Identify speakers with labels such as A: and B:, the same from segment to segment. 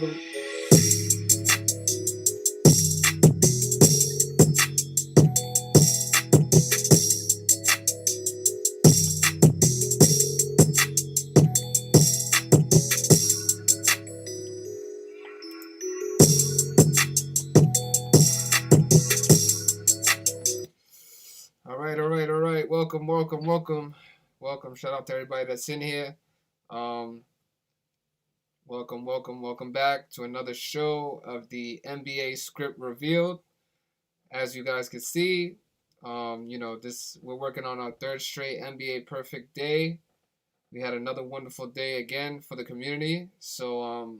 A: All right. Welcome. Shout out to everybody that's in here. Um, welcome back to another show of the NBA script revealed. As you guys can see, this we're working on our third straight NBA perfect day. We had another wonderful day again for the community. So,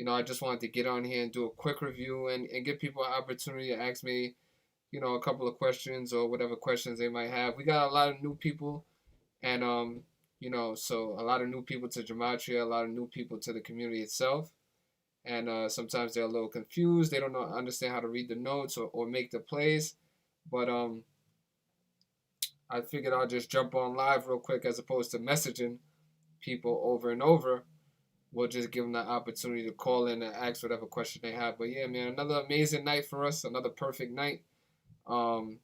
A: I just wanted to get on here and do a quick review and give people an opportunity to ask me a couple of questions or whatever questions they might have. We got a lot of new people, and so a lot of new people to Gematria, a lot of new people to the community itself, and sometimes they're a little confused. They don't understand how to read the notes or make the plays, but I figured I'll just jump on live real quick as opposed to messaging people over and over. We'll just give them the opportunity to call in and ask whatever question they have. But yeah, man, another amazing night for us, another perfect night. The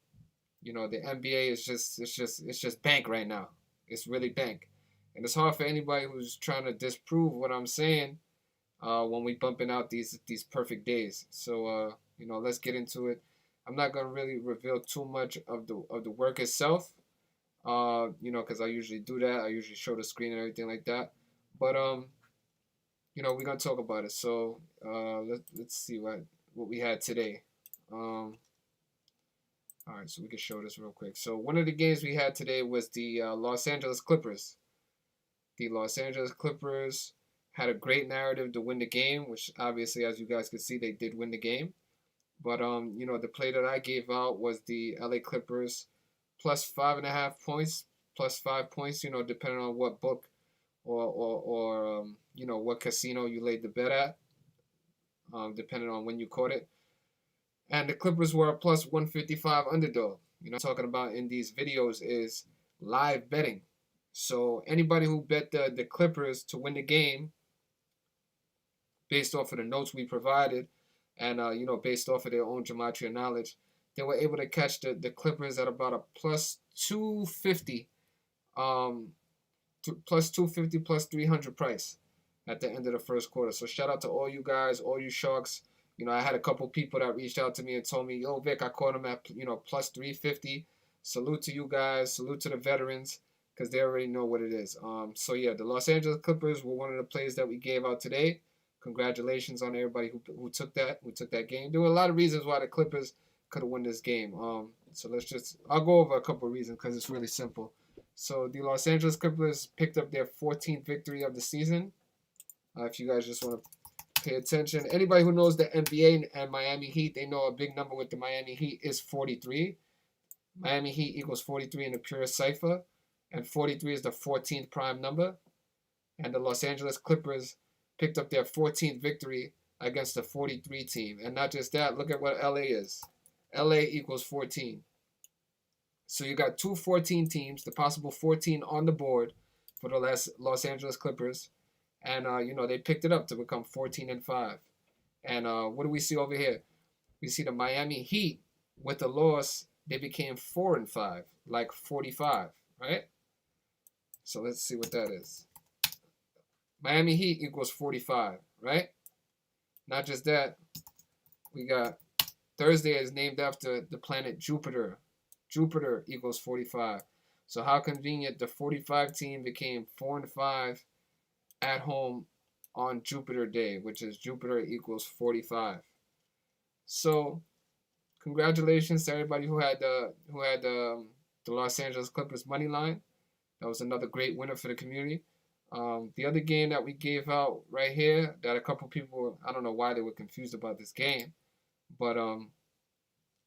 A: NBA is just bank right now. It's really bank, and it's hard for anybody who's trying to disprove what I'm saying when we bumping out these perfect days. So let's get into it. I'm not gonna really reveal too much of the work itself, because I usually do that. I usually show the screen and everything like that. But we're gonna talk about it. So let's see what we had today. All right, so we can show this real quick. So one of the games we had today was the Los Angeles Clippers. The Los Angeles Clippers had a great narrative to win the game, which obviously, as you guys can see, they did win the game. But the play that I gave out was the LA Clippers plus 5.5 points, plus 5 points. Depending on what book or what casino you laid the bet at, depending on when you caught it. And the Clippers were a plus 155 underdog. Talking about in these videos is live betting. So anybody who bet the Clippers to win the game based off of the notes we provided and, based off of their own gematria knowledge, they were able to catch the Clippers at about a plus 250, plus 250, plus 300 price at the end of the first quarter. So shout out to all you guys, all you sharks. I had a couple people that reached out to me and told me, yo, Vic, I caught him at, plus 350. Salute to you guys. Salute to the veterans because they already know what it is. So, yeah, the Los Angeles Clippers were one of the plays that we gave out today. Congratulations on everybody who took that game. There were a lot of reasons why the Clippers could have won this game. So I'll go over a couple of reasons because it's really simple. So the Los Angeles Clippers picked up their 14th victory of the season. If you guys just want to pay attention. Anybody who knows the NBA and Miami Heat, they know a big number with the Miami Heat is 43. Miami Heat equals 43 in the pure cipher, and 43 is the 14th prime number. And the Los Angeles Clippers picked up their 14th victory against the 43 team. And not just that, look at what LA is. LA equals 14. So you got two 14 teams, the possible 14 on the board for the Los Angeles Clippers. And, they picked it up to become 14-5. And what do we see over here? We see the Miami Heat, with the loss, they became 4-5, like 45, right? So let's see what that is. Miami Heat equals 45, right? Not just that, we got Thursday is named after the planet Jupiter. Jupiter equals 45. So how convenient, the 45 team became 4-5 at home on Jupiter Day, which is Jupiter equals 45. So, congratulations to everybody who had the Los Angeles Clippers money line. That was another great winner for the community. The other game that we gave out right here, that a couple people, I don't know why they were confused about this game, but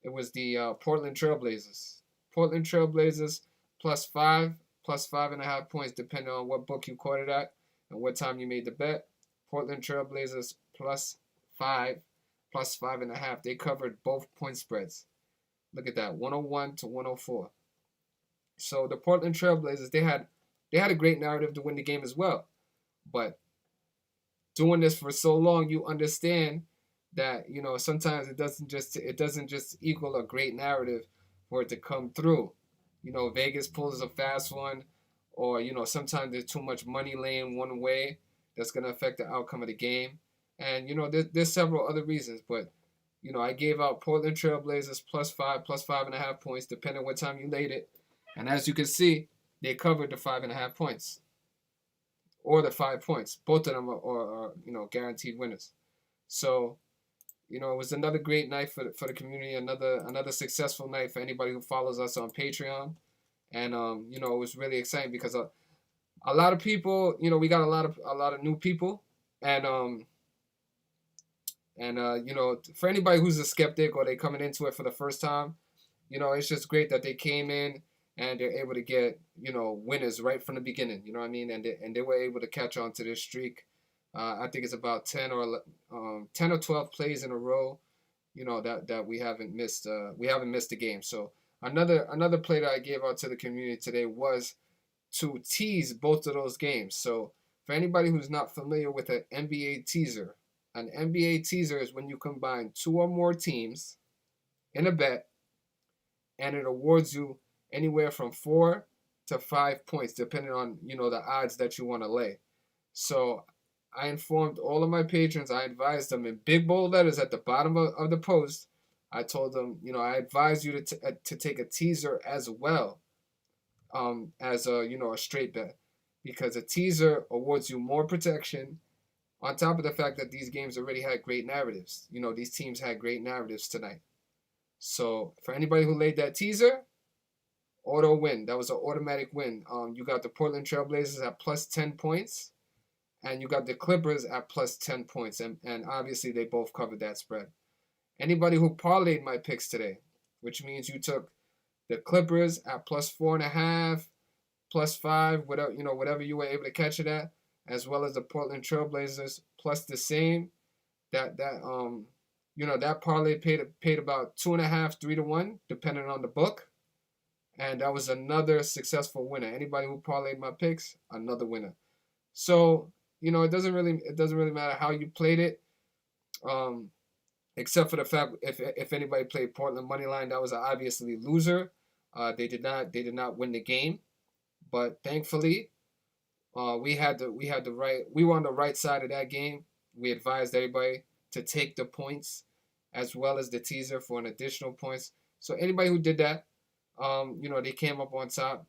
A: it was the Portland Trailblazers. Portland Trailblazers plus 5.5 points, depending on what book you caught it at and what time you made the bet. Portland Trailblazers plus 5, plus 5.5. They covered both point spreads. Look at that, 101 to 104. So the Portland Trailblazers, they had a great narrative to win the game as well. But doing this for so long, you understand that, sometimes it doesn't just equal a great narrative for it to come through. Vegas pulls a fast one, or sometimes there's too much money laying one way that's going to affect the outcome of the game. And there's several other reasons, but I gave out Portland Trailblazers +5, +5.5 points, depending what time you laid it. And as you can see, they covered the 5.5 points or the 5 points. Both of them are guaranteed winners. So it was another great night for the community. Another successful night for anybody who follows us on Patreon. And it was really exciting because a lot of people, we got a lot of new people, and for anybody who's a skeptic or they coming into it for the first time, it's just great that they came in and they're able to get, winners right from the beginning. You know what I mean? And they were able to catch on to this streak. I think it's about 10 or 12 plays in a row, that we haven't missed. We haven't missed a game. So another play that I gave out to the community today was to tease both of those games. So for anybody who's not familiar with an NBA teaser is when you combine two or more teams in a bet, and it awards you anywhere from 4 to 5 points, depending on the odds that you want to lay. So I informed all of my patrons. I advised them in big bold letters at the bottom of the post. I told them, I advise you to take a teaser as well, as a straight bet, because a teaser awards you more protection. On top of the fact that these games already had great narratives. These teams had great narratives tonight. So for anybody who laid that teaser, auto win. That was an automatic win. You got the Portland Trailblazers at +10 points, and you got the Clippers at +10 points, and obviously they both covered that spread. Anybody who parlayed my picks today, which means you took the Clippers at +4.5, +5, whatever you were able to catch it at, as well as the Portland Trailblazers plus the same, that parlay paid about 2.5, 3-1, depending on the book. And that was another successful winner. Anybody who parlayed my picks, another winner. So, it doesn't really matter how you played it. Except for the fact if anybody played Portland money line, that was obviously loser. They did not win the game. But thankfully, we were on the right side of that game. We advised everybody to take the points as well as the teaser for an additional points. So anybody who did that, they came up on top.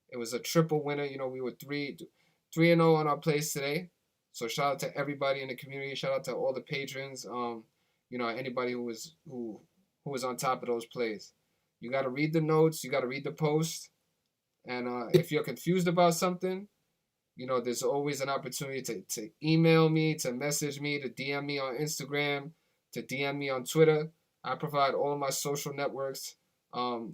A: It was a triple winner. We were 3-0 on our plays today. So shout out to everybody in the community. Shout out to all the patrons. Anybody who was on top of those plays. You got to read the notes. You got to read the post. And if you're confused about something, there's always an opportunity to email me, to message me, to DM me on Instagram, to DM me on Twitter. I provide all of my social networks, on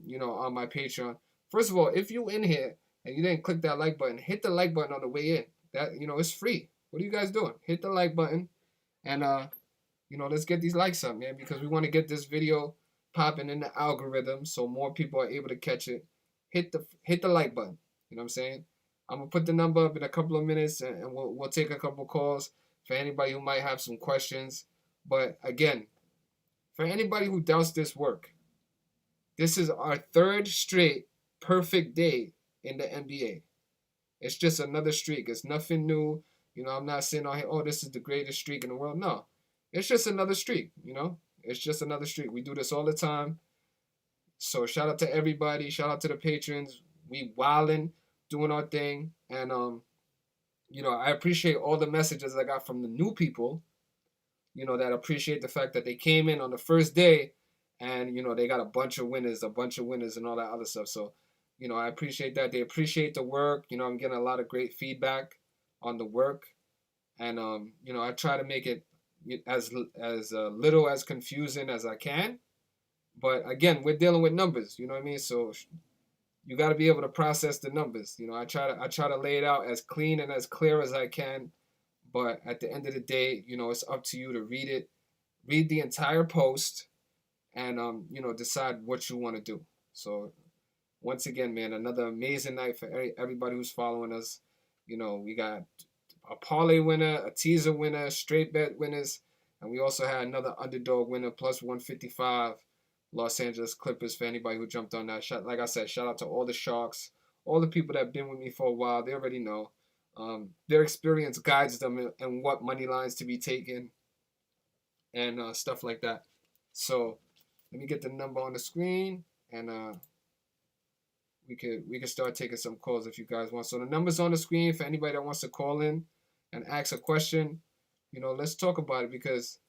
A: my Patreon. First of all, if you in here and you didn't click that like button, hit the like button on the way in. That, it's free. What are you guys doing? Hit the like button, and let's get these likes up, man, because we want to get this video popping in the algorithm so more people are able to catch it. Hit the like button. You know what I'm saying? I'm gonna put the number up in a couple of minutes, and we'll take a couple calls for anybody who might have some questions. But again, for anybody who doubts this work, this is our third straight perfect day in the NBA. It's just another streak. It's nothing new. I'm not saying on here, oh, this is the greatest streak in the world. No, it's just another streak. It's just another streak. We do this all the time. So shout out to everybody. Shout out to the patrons. We wildin', doing our thing. And, I appreciate all the messages I got from the new people, that appreciate the fact that they came in on the first day and, they got a bunch of winners and all that other stuff. So, I appreciate that. They appreciate the work. I'm getting a lot of great feedback on the work. And, I try to make it as little as confusing as I can. But again, we're dealing with numbers, you know what I mean? So you got to be able to process the numbers. I try to lay it out as clean and as clear as I can. But at the end of the day, it's up to you to read the entire post, and decide what you want to do. So once again, man, another amazing night for everybody who's following us. We got a parlay winner, a teaser winner, straight bet winners, and we also had another underdog winner plus 155. Los Angeles Clippers for anybody who jumped on that. Like I said, shout out to all the Sharks, all the people that have been with me for a while. They already know. Their experience guides them in what money lines to be taken and stuff like that. So let me get the number on the screen, and we could start taking some calls if you guys want. So the number's on the screen for anybody that wants to call in and ask a question. Let's talk about it, because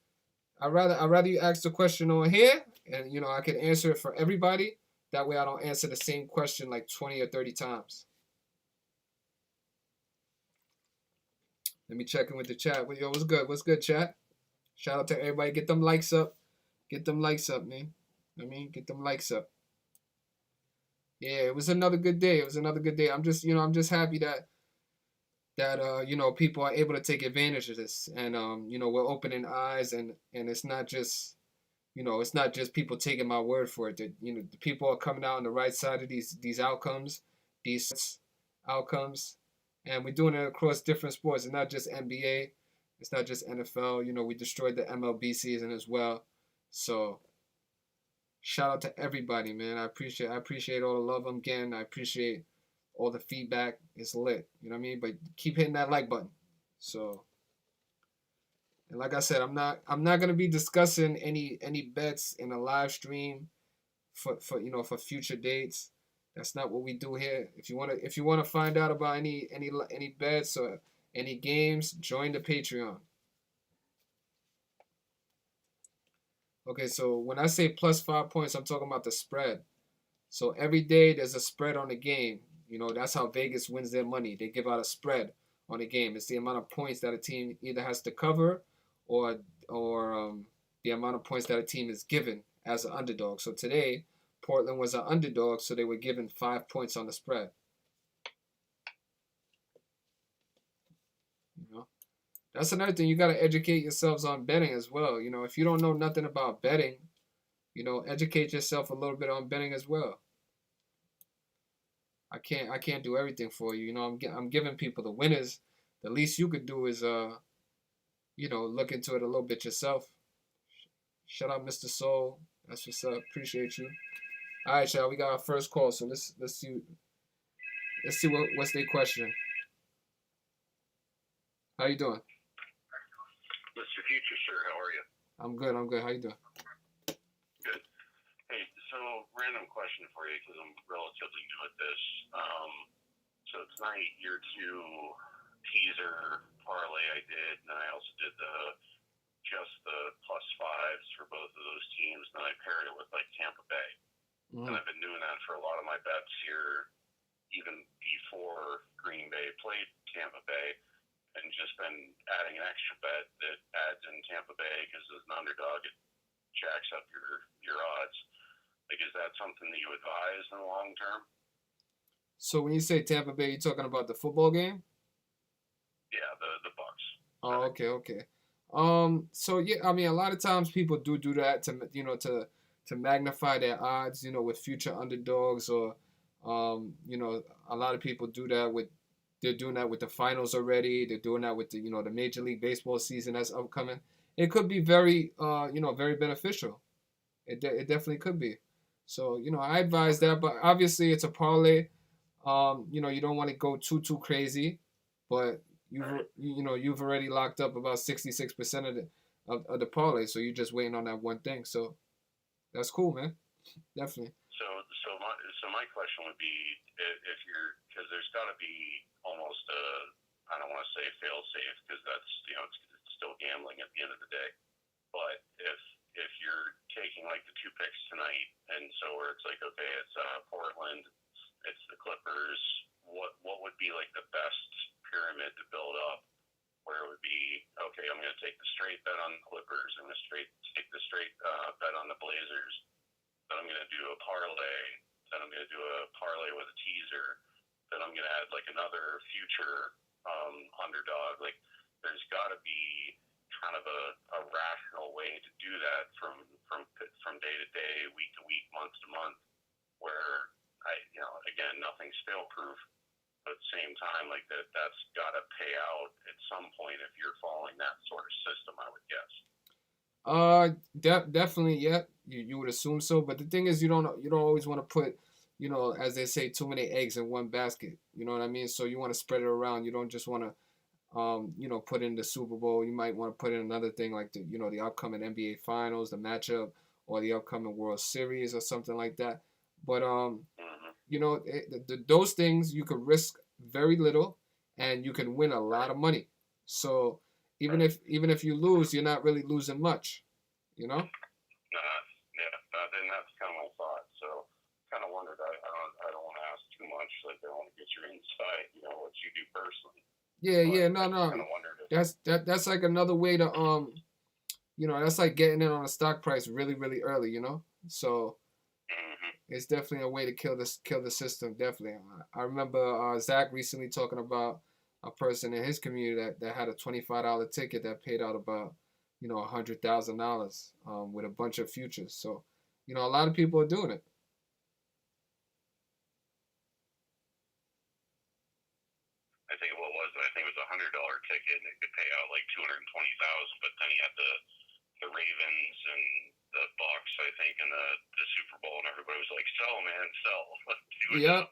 A: I'd rather you ask the question on here, and I can answer it for everybody. That way I don't answer the same question like 20 or 30 times. Let me check in with the chat. Yo, what's good? What's good, chat? Shout out to everybody. Get them likes up. Get them likes up, man. Get them likes up. Yeah, it was another good day. It was another good day. I'm just happy that people are able to take advantage of this, and we're opening eyes, and it's not just people taking my word for it. That the people are coming out on the right side of these outcomes, and we're doing it across different sports. It's not just NBA, it's not just NFL. We destroyed the MLB season as well. So shout out to everybody, man. I appreciate all the love I'm getting. I appreciate all the feedback. It's lit. You know what I mean? But keep hitting that like button. So, and like I said, I'm not gonna be discussing any bets in a live stream for future dates. That's not what we do here. If you wanna find out about any bets or any games, join the Patreon. Okay, so when I say plus 5 points, I'm talking about the spread. So every day there's a spread on the game. That's how Vegas wins their money. They give out a spread on a game. It's the amount of points that a team either has to cover, or the amount of points that a team is given as an underdog. So today, Portland was an underdog, so they were given 5 points on the spread. That's another thing. You got to educate yourselves on betting as well. If you don't know nothing about betting, educate yourself a little bit on betting as well. I can't do everything for you. I'm giving people the winners. The least you could do is look into it a little bit yourself. Shout out Mr. Soul. That's what's up. Appreciate you. All right, y'all. We got our first call. So let's see what's their question. How you doing?
B: Mr.Futures, sir. How are you?
A: I'm good. How you doing?
B: Good. Hey, so random question for you, because I'm relatively new at this. So tonight, year 2 teaser parlay I did, and I also did just the plus 5s for both of those teams, and then I paired it with like Tampa Bay. And I've been doing that for a lot of my bets here, even before Green Bay played Tampa Bay, and just been adding an extra bet that adds in Tampa Bay, because as an underdog, it jacks up your odds. Like, is that something that you advise in the long term?
A: So when you say Tampa Bay, you're talking about the football game?
B: Yeah, the Bucks.
A: Oh, okay. So yeah, a lot of times people do that to magnify their odds, with future underdogs, or a lot of people do that they're doing that with the finals already. They're doing that with the Major League Baseball season that's upcoming. It could be very very beneficial. It definitely could be. So I advise that, but obviously it's a parlay. You don't want to go too crazy, but you've already locked up about 66% of the parlay, so you're just waiting on that one thing. So that's cool, man. Definitely.
B: So my question would be, if you're, because there's got to be almost I don't want to say fail safe, because that's it's still gambling at the end of the day. But if you're taking like the 2 picks tonight, and so where it's like, okay, it's Portland, it's the Clippers, what would be like the best pyramid to build up, where it would be, okay, I'm going to take the straight bet on the Clippers, I'm going to take the straight bet on the Blazers, then I'm going to do a parlay, then I'm going to do a parlay with a teaser, then I'm going to add like another future underdog. Like, there's got to be kind of a rational way to do that from day to day, week to week, month to month, where again, nothing's fail proof, But at the same time, like that's got to pay out at some point if you're following that sort of system, I would guess.
A: Definitely, yeah. You would assume so, but the thing is, you don't always want to put, as they say, too many eggs in one basket. You know what I mean? So you want to spread it around. You don't just want to, put in the Super Bowl. You might want to put in another thing like the upcoming NBA Finals, the matchup, or the upcoming World Series or something like that. But those things you could risk very little, and you can win a lot of money. So even if you lose, you're not really losing much, you know.
B: And that's kind of my thought. So, kind of wondered. I don't want to ask too much. Like, I want to get your insight. What you do personally.
A: Yeah,
B: but
A: no.
B: Kind of wondered if,
A: That's like another way to that's like getting in on a stock price really really early, So it's definitely a way to kill the system. Definitely, I remember Zach recently talking about a person in his community that had a $25 ticket that paid out about $100,000 with a bunch of futures. So a lot of people are doing it.
B: I think it was $100 ticket, and it could pay out like 220,000. But then he had the Ravens and the Bucks, I think, in the Super Bowl, and everybody was like, "Sell, man, sell."
A: Yep,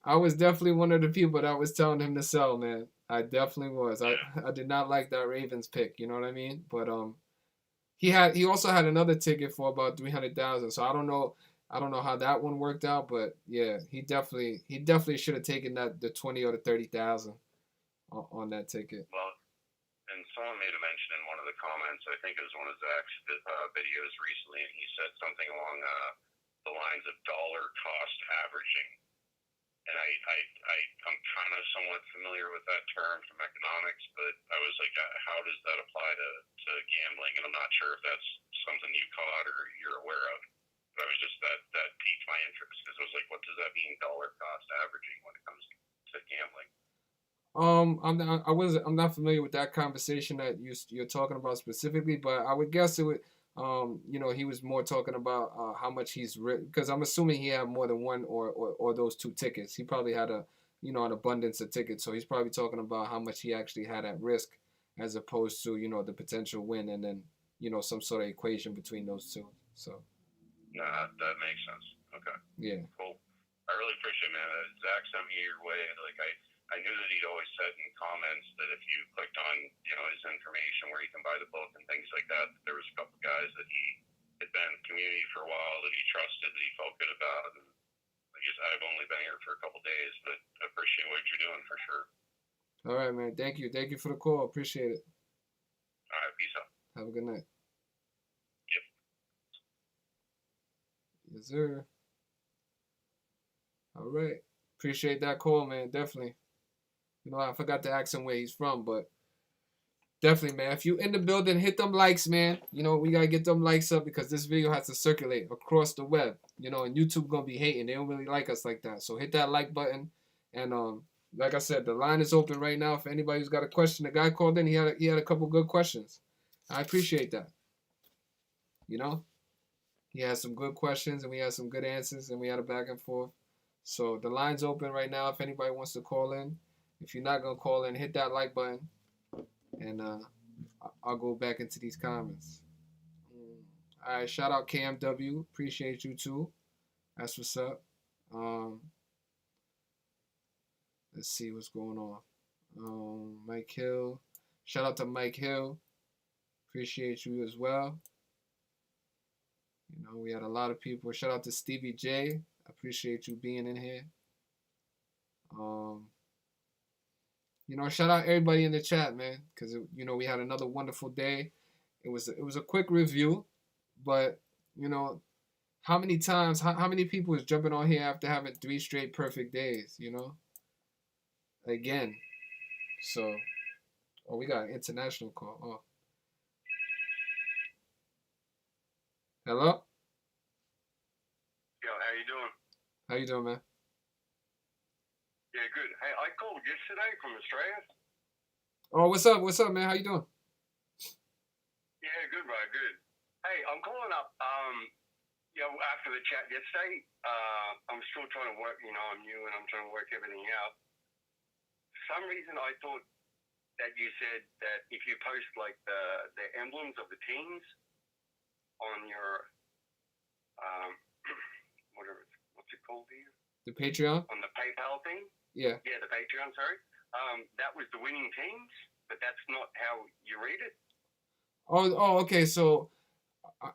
A: I was definitely one of the people that was telling him to sell, man. I definitely was.
B: Yeah.
A: I did not like that Ravens pick. You know what I mean? But he also had another ticket for about 300,000. So I don't know how that one worked out, but yeah, he definitely should have taken the 20 or the 30,000 on that ticket.
B: Well, and someone made a mention in one of the comments. I think it was one of Zach's videos recently, and he said something along the lines of dollar cost averaging. And I'm kind of somewhat familiar with that term from economics, but I was like, how does that apply to gambling? And I'm not sure if that's something you caught or you're aware of. But I was just that piqued my interest because I was like, what does that mean, dollar cost averaging, when it comes to gambling?
A: I'm not familiar with that conversation that you're talking about specifically, but I would guess it would. He was more talking about how much he's because I'm assuming he had more than one or those two tickets. He probably had an abundance of tickets, so he's probably talking about how much he actually had at risk, as opposed to the potential win, and then some sort of equation between those two. So.
B: Nah, that makes sense. Okay.
A: Yeah.
B: Cool. I really appreciate it, man. Zach sent me your way. Like I knew that he'd always said in comments that if you clicked on his information where you can buy the book and things like that, there was a couple guys that he had been in the community for a while that he trusted, that he felt good about. And I guess I've only been here for a couple days, but I appreciate what you're doing for sure.
A: All right, man. Thank you for the call. Appreciate it.
B: All right, peace out.
A: Have a good night.
B: Yep.
A: Yes, sir. All right. Appreciate that call, man. Definitely. I forgot to ask him where he's from, but definitely, man. If you in the building, hit them likes, man. We gotta get them likes up because this video has to circulate across the web. And YouTube gonna be hating. They don't really like us like that. So hit that like button. And like I said, the line is open right now. If anybody who's got a question, the guy called in. He had a couple good questions. I appreciate that. He had some good questions and we had some good answers and we had a back and forth. So the line's open right now if anybody wants to call in. If you're not going to call in, hit that like button. And I'll go back into these comments. All right, shout out KMW. Appreciate you too. That's what's up. Let's see what's going on. Mike Hill. Shout out to Mike Hill. Appreciate you as well. We had a lot of people. Shout out to Stevie J. Appreciate you being in here. Shout out everybody in the chat, man, because we had another wonderful day. It was a quick review, but how many times, how many people is jumping on here after having 3 straight perfect days, again. So, we got an international call. Oh, hello.
C: Yo, how you doing?
A: How you doing, man?
C: Yeah, good. Hey, I called yesterday from Australia.
A: Oh, what's up? What's up, man? How you doing?
C: Yeah, good, bro. Good. Hey, I'm calling up. after the chat yesterday, I'm still trying to work. I'm new and I'm trying to work everything out. For some reason, I thought that you said that if you post like the emblems of the teams on your what's it called here?
A: The Patreon?
C: On the PayPal thing?
A: Yeah.
C: Yeah, the Patreon, sorry. That was the winning teams, but that's not how you read it.
A: Oh, okay. So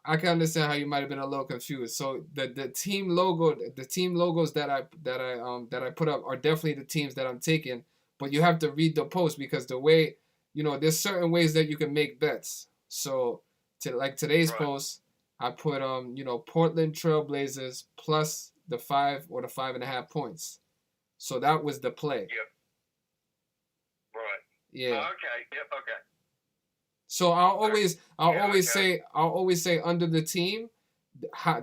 A: I can understand how you might have been a little confused. So the team logos that I put up are definitely the teams that I'm taking, but you have to read the post because the way, there's certain ways that you can make bets. So like today's post, I put Portland Trailblazers plus the 5 or the 5.5 points. So that was the play.
C: Yep. Right.
A: Yeah.
C: Okay. Yep. Okay.
A: So I'll always say under the team,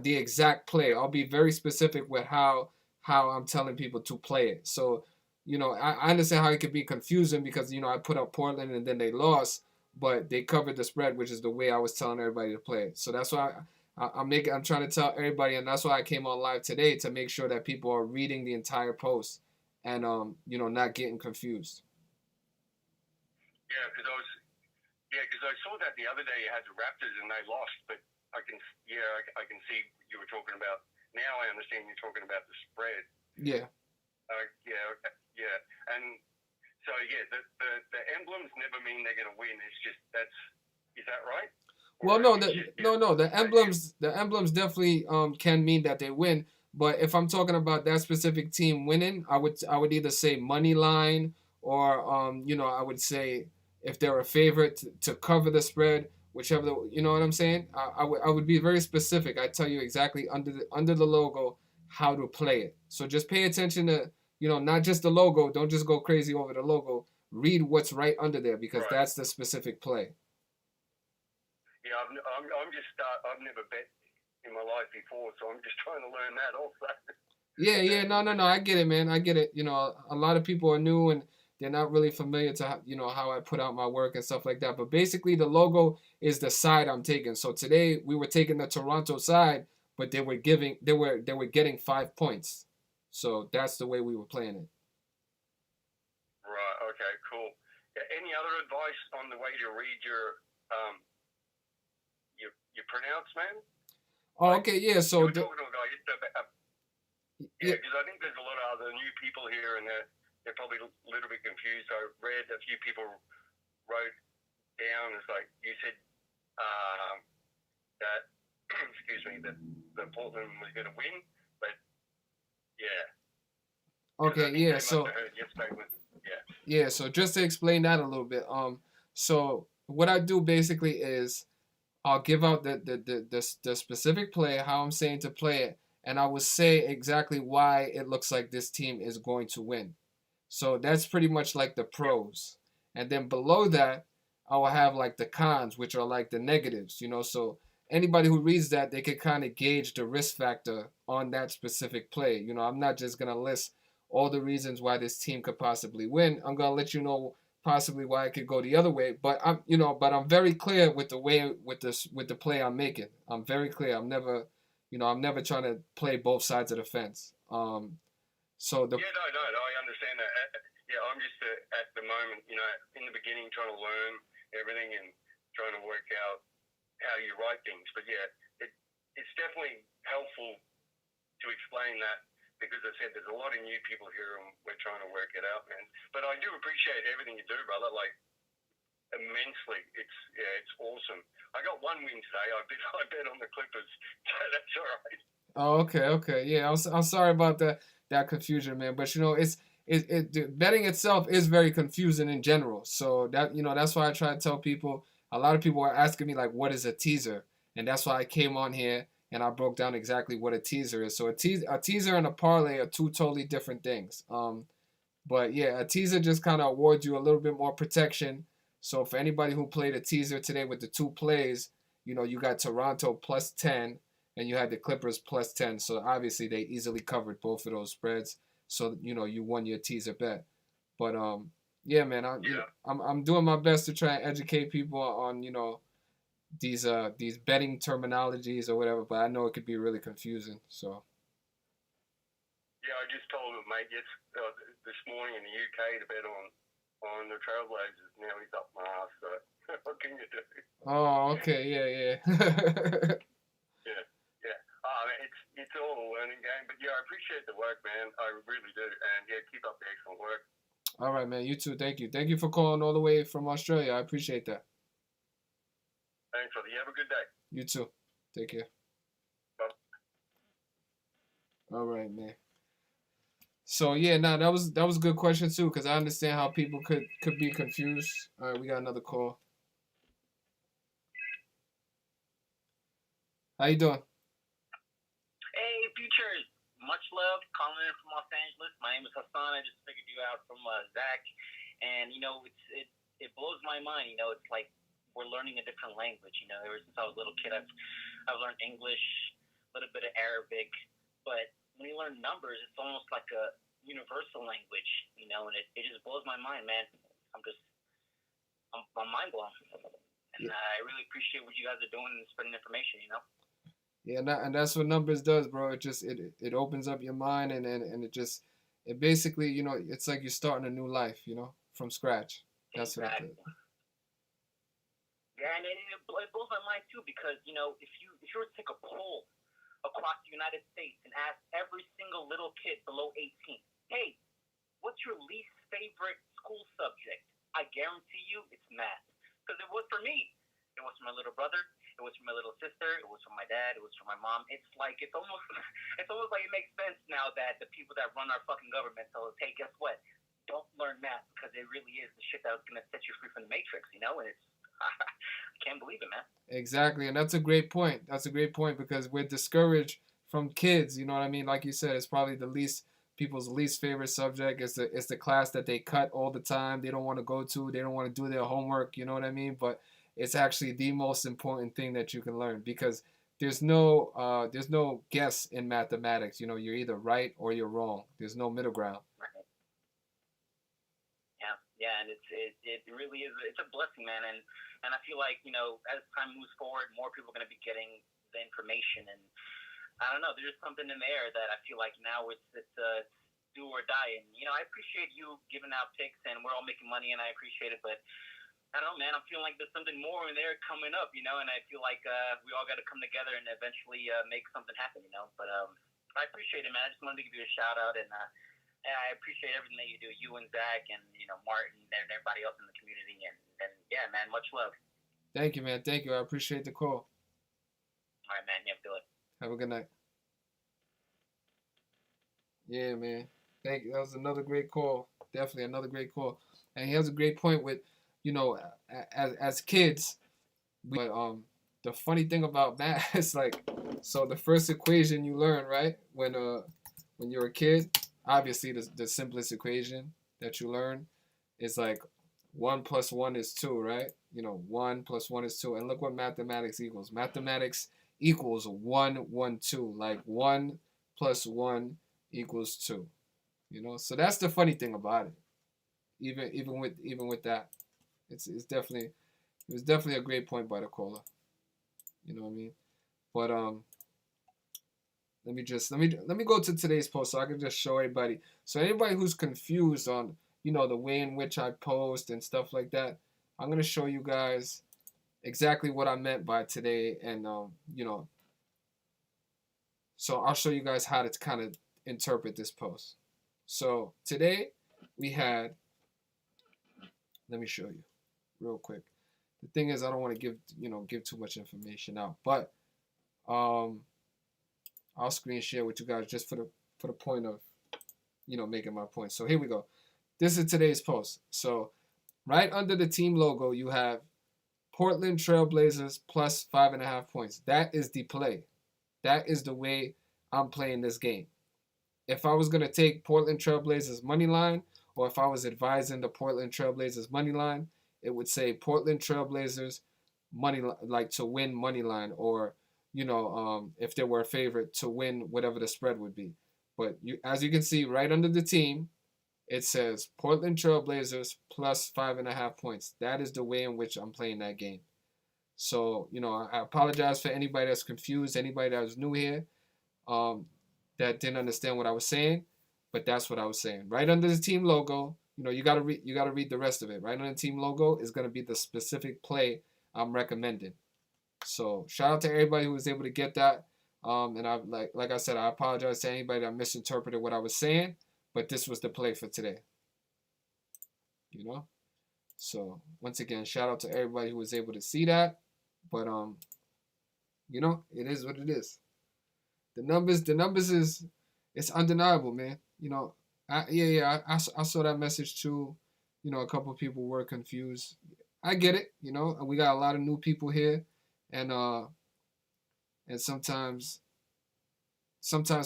A: the exact play. I'll be very specific with how I'm telling people to play it. So, I understand how it could be confusing because I put up Portland and then they lost, but they covered the spread, which is the way I was telling everybody to play it. So that's why I'm trying to tell everybody, and that's why I came on live today to make sure that people are reading the entire post and not getting confused.
C: Yeah, because I saw that the other day you had the Raptors and they lost, but I can see you were talking about. Now I understand you're talking about the spread.
A: Yeah.
C: Yeah, and so the emblems never mean they're going to win. It's just is that right?
A: Well, no. The emblems definitely can mean that they win. But if I'm talking about that specific team winning, I would either say money line or I would say if they're a favorite to cover the spread, whichever you know what I'm saying. I would be very specific. I tell you exactly under the logo how to play it. So just pay attention to not just the logo. Don't just go crazy over the logo. Read what's right under there because that's the specific play.
C: Yeah, I've never bet in my life before, so I'm just trying to learn that also.
A: Yeah, no, I get it, man. I get it. A lot of people are new and they're not really familiar to how I put out my work and stuff like that. But basically, the logo is the side I'm taking. So today we were taking the Toronto side, but they were getting 5 points. So that's the way we were playing it.
C: Right. Okay. Cool. Any other advice on the way to read your pronounce, man?
A: Oh, okay, yeah. So
C: talking to a guy because I think there's a lot of other new people here, and they're probably a little bit confused. I read a few people wrote down as like you said that excuse me that Portland was going to win, but yeah.
A: Okay, yeah. So yeah. So just to explain that a little bit, so what I do basically is I'll give out the specific play, how I'm saying to play it, and I will say exactly why it looks like this team is going to win. So that's pretty much like the pros. And then below that, I will have like the cons, which are like the negatives, so anybody who reads that, they can kind of gauge the risk factor on that specific play. I'm not just going to list all the reasons why this team could possibly win. I'm going to let you know possibly why it could go the other way, but I'm very clear with the way with the play I'm making. I'm very clear. I'm never trying to play both sides of the fence. So the
C: I understand that. I'm just at the moment, in the beginning, trying to learn everything and trying to work out how you write things. But it's definitely helpful to explain that. Because I said there's a lot of new people here and we're trying to work it out, man. But I do appreciate everything you do, brother. Like immensely. It's awesome. I got one win today. I bet on the Clippers. So that's all right.
A: Oh, okay. Yeah, I'm sorry about that confusion, man. But betting itself is very confusing in general. So that's why I try to tell people. A lot of people are asking me like, what is a teaser? And that's why I came on here. And I broke down exactly what a teaser is. So a teaser and a parlay are two totally different things. But yeah, a teaser just kind of awards you a little bit more protection. So for anybody who played a teaser today with the two plays, you got Toronto plus 10 and you had the Clippers plus 10. So obviously they easily covered both of those spreads. So you won your teaser bet. But yeah, man, I'm doing my best to try and educate people on these betting terminologies or whatever, but I know it could be really confusing. So
C: Yeah, I just told him, mate, this morning in the UK to bet on the Trailblazers. Now he's up my ass, so what can you do?
A: oh, okay, yeah.
C: Yeah, yeah. It's all a learning game, but yeah, I appreciate the work, man. I really do, and yeah, keep up the excellent work.
A: All right, man. You too. Thank you for calling all the way from Australia. I appreciate that.
C: Thanks, brother. You have a good day.
A: You too. Take care.
C: Bye.
A: All right, man. So yeah, nah, that was a good question too, because I understand how people could be confused. All right, we got another call. How you doing?
D: Hey, Futures. Much love. Calling in from Los Angeles. My name is Hassan. I just figured you out from Zach. And, it blows my mind. It's like we're learning a different language. Ever since I was a little kid, I've learned English, a little bit of Arabic. But when you learn numbers, it's almost like a universal language, and it just blows my mind, man. I'm mind blown. And
A: Yeah.
D: I really appreciate what you guys are doing and spreading information,
A: Yeah, and that's what numbers does, bro. It opens up your mind, and it basically, it's like you're starting a new life, from scratch. That's
D: Exactly.
A: what it does.
D: Yeah, and it blows my mind too because if you were to take a poll across the United States and ask every single little kid below 18, hey, what's your least favorite school subject? I guarantee you it's math because it was for me. It was for my little brother. It was for my little sister. It was for my dad. It was for my mom. It's almost like it makes sense now that the people that run our fucking government tell us, hey, guess what? Don't learn math because it really is the shit that was gonna set you free from the matrix, And it's I can't believe it, man.
A: Exactly, and that's a great point. That's a great point because we're discouraged from kids. You know what I mean? Like you said, it's probably the least people's least favorite subject. It's the class that they cut all the time. They don't want to go to. They don't want to do their homework. You know what I mean? But it's actually the most important thing that you can learn because there's no guess in mathematics. You're either right or you're wrong. There's no middle ground.
D: Right. Yeah, and it really is. It's a blessing, man. And I feel like as time moves forward, more people are going to be getting the information. And I don't know, there's something in the air that I feel like now it's do or die. And I appreciate you giving out picks, and we're all making money, and I appreciate it, but. I don't know, man. I'm feeling like there's something more in there coming up, and I feel like we all got to come together and eventually make something happen, But I appreciate it, man. I just wanted to give you a shout out, and I appreciate everything that you do, you and Zach, and Martin, and everybody else in the community, and yeah, man, much love.
A: Thank you, man. Thank you. I appreciate the call.
D: All right, man. Yeah, do it.
A: Have a good night. Yeah, man. Thank you. That was another great call. Definitely another great call. And he has a great point with, as kids, but the funny thing about math is like, so the first equation you learn, right, when you're a kid, obviously the simplest equation that you learn is like 1 + 1 is 2, right? 1 + 1 is 2, and look what mathematics equals. Mathematics equals 1, 1, 2. Like 1 + 1 equals 2. So that's the funny thing about it. Even with that. It was definitely a great point by the caller. You know what I mean? But let me go to today's post so I can just show everybody. So anybody who's confused on the way in which I post and stuff like that, I'm gonna show you guys exactly what I meant by today, and so I'll show you guys how to kind of interpret this post. So today we had. Let me show you real quick. The thing is, I don't want to give too much information out, but I'll screen share with you guys just for the point of making my point. So here we go. This is today's post. So right under the team logo, you have Portland Trailblazers plus 5.5 points. That is the play. That is the way I'm playing this game. If I was gonna take Portland Trailblazers money line, or if I was advising the Portland Trailblazers money line, it would say Portland Trailblazers money, like to win money line, or if they were a favorite to win whatever the spread would be. But as you can see right under the team, it says Portland Trailblazers plus 5.5 points. That is the way in which I'm playing that game. So, I apologize for anybody that's confused, anybody that was new here, that didn't understand what I was saying, but that's what I was saying. Right under the team logo, you gotta read the rest of it. Right under the team logo is gonna be the specific play I'm recommending. So shout out to everybody who was able to get that. And I like I said, I apologize to anybody that misinterpreted what I was saying, but this was the play for today. So once again, shout out to everybody who was able to see that. But it is what it is. The numbers is it's undeniable, man. I saw that message too. A couple of people were confused. I get it, and we got a lot of new people here, and sometimes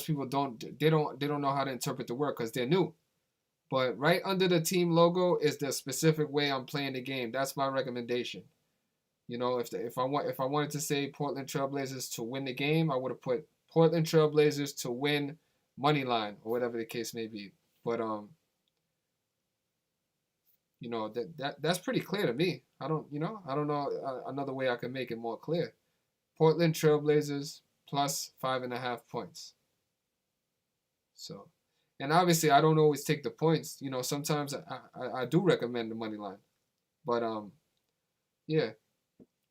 A: people don't know how to interpret the word because they're new. But right under the team logo is the specific way I'm playing the game. That's my recommendation. If I wanted to say Portland Trailblazers to win the game, I would have put Portland Trailblazers to win money line or whatever the case may be. But that's pretty clear to me. I don't know another way I can make it more clear. Portland Trailblazers plus 5.5 points. So, and obviously I don't always take the points. Sometimes I do recommend the money line, but yeah,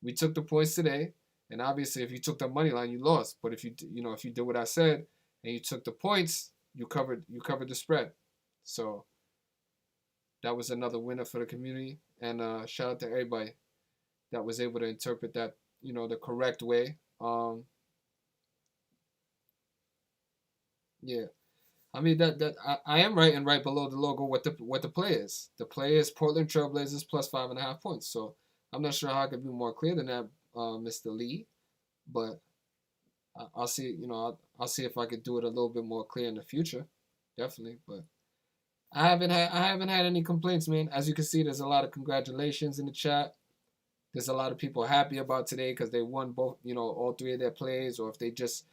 A: we took the points today, and obviously if you took the money line, you lost. But if you did what I said and you took the points, you covered the spread. So that was another winner for the community, and shout out to everybody that was able to interpret that the correct way. Yeah, I mean that I am writing right below the logo what the play is. The play is Portland Trailblazers plus 5.5 points. So I'm not sure how I could be more clear than that, Mr. Lee, but I'll see. I'll see if I could do it a little bit more clear in the future, definitely. But I haven't had any complaints, man. As you can see, there's a lot of congratulations in the chat. There's a lot of people happy about today because they won both, all three of their plays, or if they just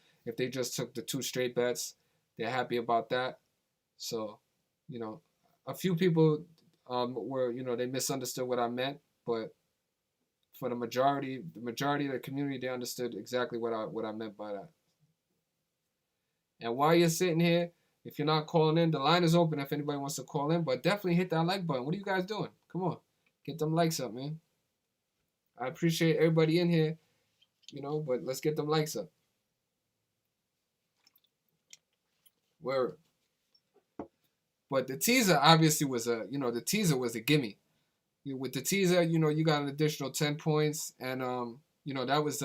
A: took the 2 straight bets, they're happy about that. So, a few people were, they misunderstood what I meant, but for the majority of the community, they understood exactly what I meant by that. And while you're sitting here, if you're not calling in, the line is open if anybody wants to call in, but definitely hit that like button. What are you guys doing? Come on, get them likes up, man. I appreciate everybody in here, but let's get them likes up. Word. But the teaser obviously was the teaser was a gimme. With the teaser, you got an additional 10 points, and that was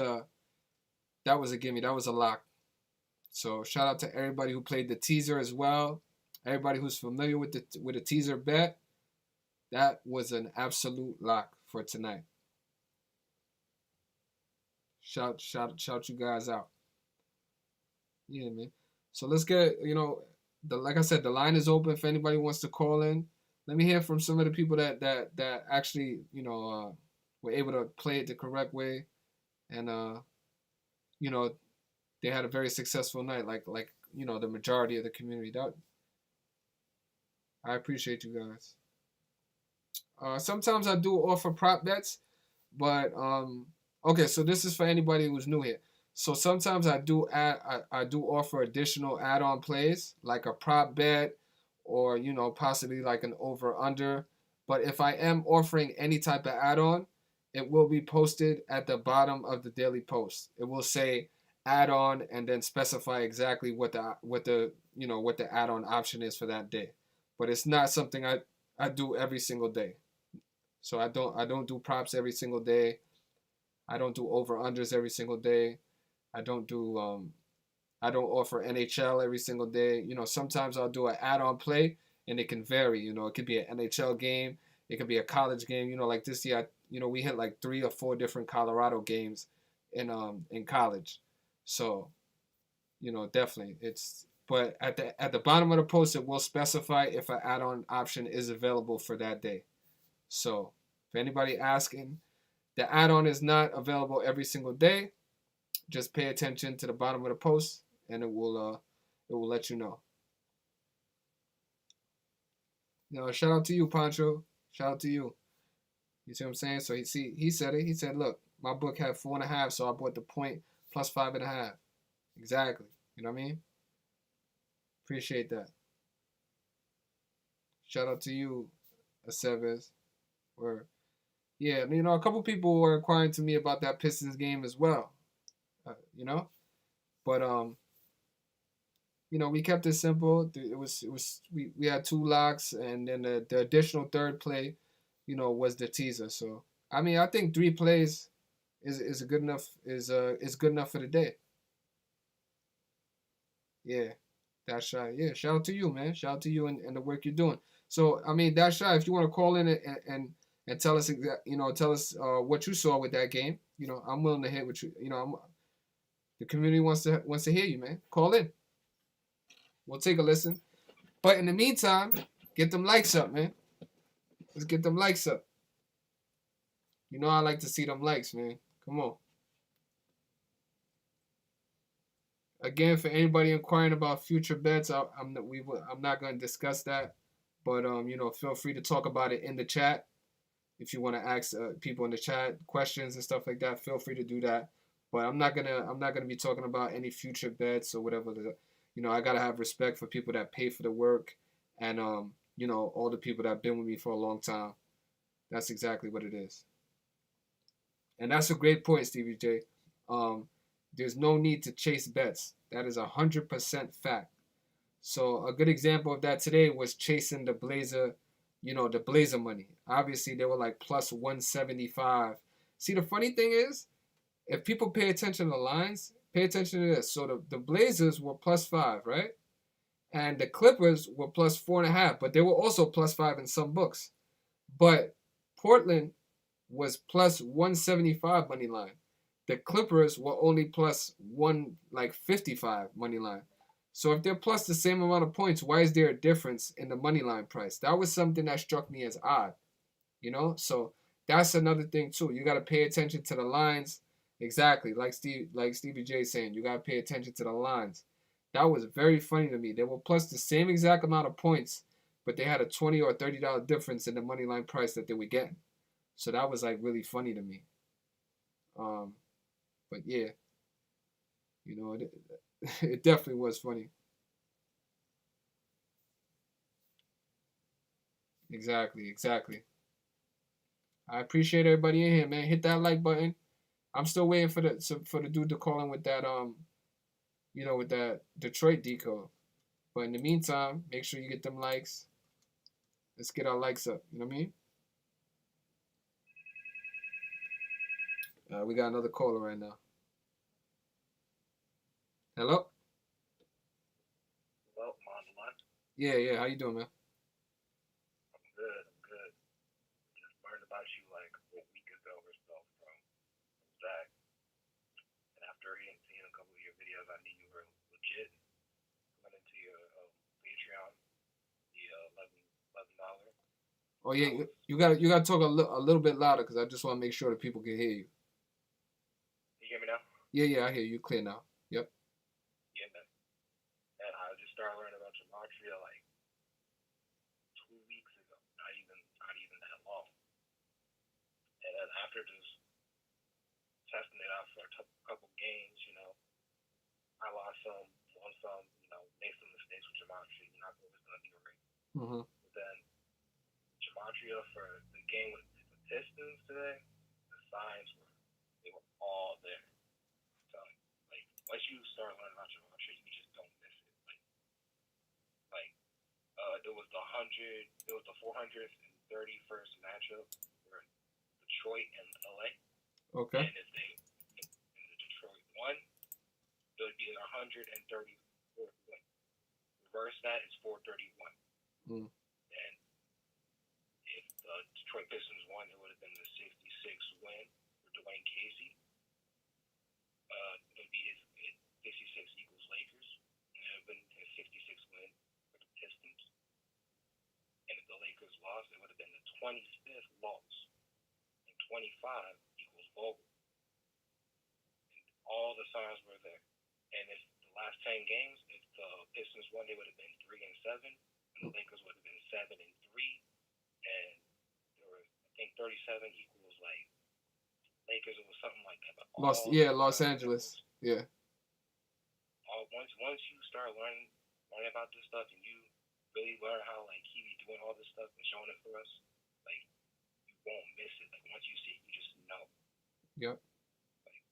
A: a gimme. That was a lock. So shout out to everybody who played the teaser as well. Everybody who's familiar with the teaser bet. That was an absolute lock for tonight. Shout you guys out. Yeah, man. So let's get, like I said, the line is open if anybody wants to call in. Let me hear from some of the people that actually, were able to play it the correct way, and they had a very successful night, like the majority of the community. I appreciate you guys. Sometimes I do offer prop bets, but okay, so this is for anybody who's new here. So sometimes I do offer additional add-on plays, like a prop bet, or possibly like an over/under. But if I am offering any type of add-on, it will be posted at the bottom of the daily post. It will say add-on and then specify exactly what the add-on option is for that day. But it's not something I do every single day. So I don't do props every single day. I don't do over/unders every single day. I don't offer NHL every single day. Sometimes I'll do an add-on play, and it can vary. It could be an NHL game, it could be a college game. Like this year, we hit like 3 or 4 different Colorado games in college. So, definitely but at the bottom of the post, it will specify if an add-on option is available for that day. So, if anybody asking, the add-on is not available every single day. Just pay attention to the bottom of the post, and it will let you know. Shout out to you, Pancho. Shout out to you. You see what I'm saying? So he said it. He said, "Look, my book had 4.5, so I bought the point plus 5.5. Exactly. You know what I mean? Appreciate that. Shout out to you, Aceves. Or yeah, you know, a couple people were inquiring to me about that Pistons game as well. You know, but you know, we kept it simple. We had 2 locks, and then the additional third play, you know, was the teaser. So I mean, I think 3 plays is good enough is good enough for the day. Yeah, that's right. Yeah, shout out to you, man. Shout out to you and the work you're doing. So I mean, that's right. If you want to call in and tell us tell us what you saw with that game, you know, I'm willing to hear what you you know. The community wants to hear you, man. Call in. We'll take a listen. But in the meantime, get them likes up, man. Let's get them likes up. You know I like to see them likes, man. Come on. Again, for anybody inquiring about future bets, I'm not going to discuss that, but you know, feel free to talk about it in the chat. If you want to ask people in the chat questions and stuff like that, feel free to do that. But I'm not gonna be talking about any future bets or whatever. You know, I gotta have respect for people that pay for the work, and you know, all the people that have been with me for a long time. That's exactly what it is. And that's a great point, Stevie J. There's no need to chase bets. That is 100% fact. So a good example of that today was chasing the Blazer, you know, the Blazer money. Obviously, they were like plus 175. See, the funny thing is, if people pay attention to the lines, pay attention to this. So the Blazers were plus 5, right? And the Clippers were plus 4.5, but they were also plus 5 in some books. But Portland was plus 175 money line. The Clippers were only plus 155 money line. So if they're plus the same amount of points, why is there a difference in the money line price? That was something that struck me as odd, you know. So that's another thing too. You got to pay attention to the lines. Exactly, like Stevie J saying, you got to pay attention to the lines. That was very funny to me. They were plus the same exact amount of points, but they had a $20 or $30 difference in the money line price that they were getting. So that was like really funny to me. But yeah, you know, it definitely was funny. Exactly. I appreciate everybody in here, man. Hit that like button. I'm still waiting for the dude to call in with that you know, with that Detroit decode. But in the meantime, make sure you get them likes. Let's get our likes up. You know what I mean? We got another caller right now. Hello?
C: Well, I'm on the line.
A: Yeah. How you doing, man?
C: I'm good. Just learned about you like a week ago or so from Zach. And after seeing a couple of your videos, I knew you were legit. Went into your Patreon, the $11.
A: Oh yeah, you gotta talk a little bit louder because I just want to make sure that people can hear you.
C: You hear me now?
A: Yeah, I hear you clear now. Yep.
C: Yeah, man. And I just started learning about gematria like 2 weeks ago. Not even that long. And then after just testing it out for a couple games, you know, I lost some, won some, you know, made some mistakes with gematria. You're not always gonna be right.
A: Mm-hmm.
C: But then gematria for the game with the Pistons today, the signs were all there. So like once you start learning about gematria, you just don't miss it. It was the 431st matchup for Detroit and LA.
A: Okay.
C: And if the Detroit won, it would be 134th win. Reverse that is 431. And if the Detroit Pistons won, it would have been the 66 win for Dwayne Casey. It would be his 66 equals Lakers. And it would have been his 66 win for the Pistons. And if the Lakers lost, it would have been the 25th loss. And 25 equals Vogel. And all the signs were there. And if the last 10 games, if the Pistons won, they would have been 3-7. And the Lakers would have been 7-3. And there was, I think 37 equals like
E: Lakers. It was something like that. But
A: Los Angeles. Yeah.
E: Once you start learning about this stuff and you really learn how like he be doing all this stuff and showing it for us, like you won't miss it. Like once you see it, you just know.
A: Yep.
E: Like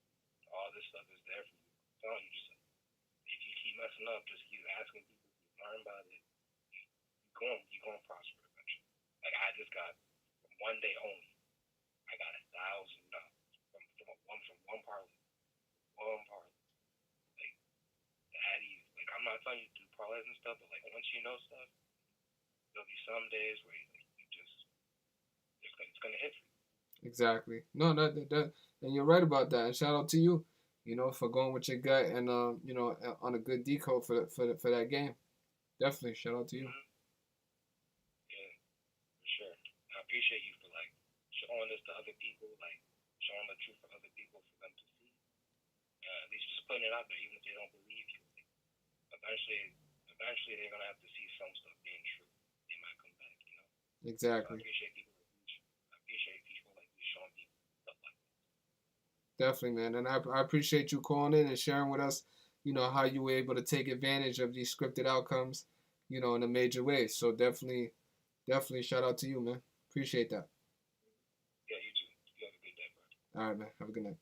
E: all this stuff is there for you. So you just if you keep messing up, just keep asking people to learn about it. You going to prosper eventually. Like I just got from one day only, I got $1,000 from one parlay. One parlay. Like that easy. Like I'm not telling you to do parlays and stuff, but like once you know stuff, there'll be some days where you just it's gonna hit you.
A: Exactly. No, and you're right about that. And shout out to you, for going with your gut and on a good decode for that game. Definitely, shout out to you.
E: Mm-hmm. Yeah, for sure. I appreciate you for like showing this to other people, like showing the truth for other people for them to see. At least just putting it out there, even if they don't believe you. Like, eventually they're gonna have to see some stuff being true. They might come back,
A: Exactly.
E: So I appreciate people like you showing people stuff like that.
A: Definitely, man. And I appreciate you calling in and sharing with us, how you were able to take advantage of these scripted outcomes, in a major way. So definitely shout out to you, man. Appreciate that.
E: Yeah, you too. You have a good day, bro.
A: All right, man. Have a good night.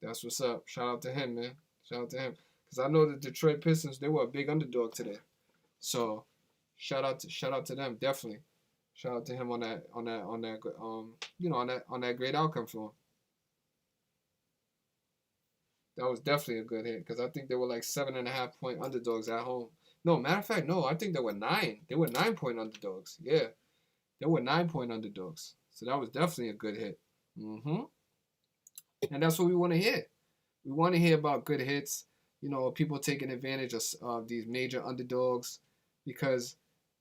A: That's what's up. Shout out to him, man. Shout out to him. Because I know the Detroit Pistons, they were a big underdog today. So shout out to them, definitely. Shout out to him on that great outcome for him. That was definitely a good hit because I think they were like 7.5 point underdogs at home. No, matter of fact, no, I think they were 9. They were 9 point underdogs. Yeah, they were 9 point underdogs. So that was definitely a good hit. And that's what we want to hear. We want to hear about good hits. People taking advantage of these major underdogs because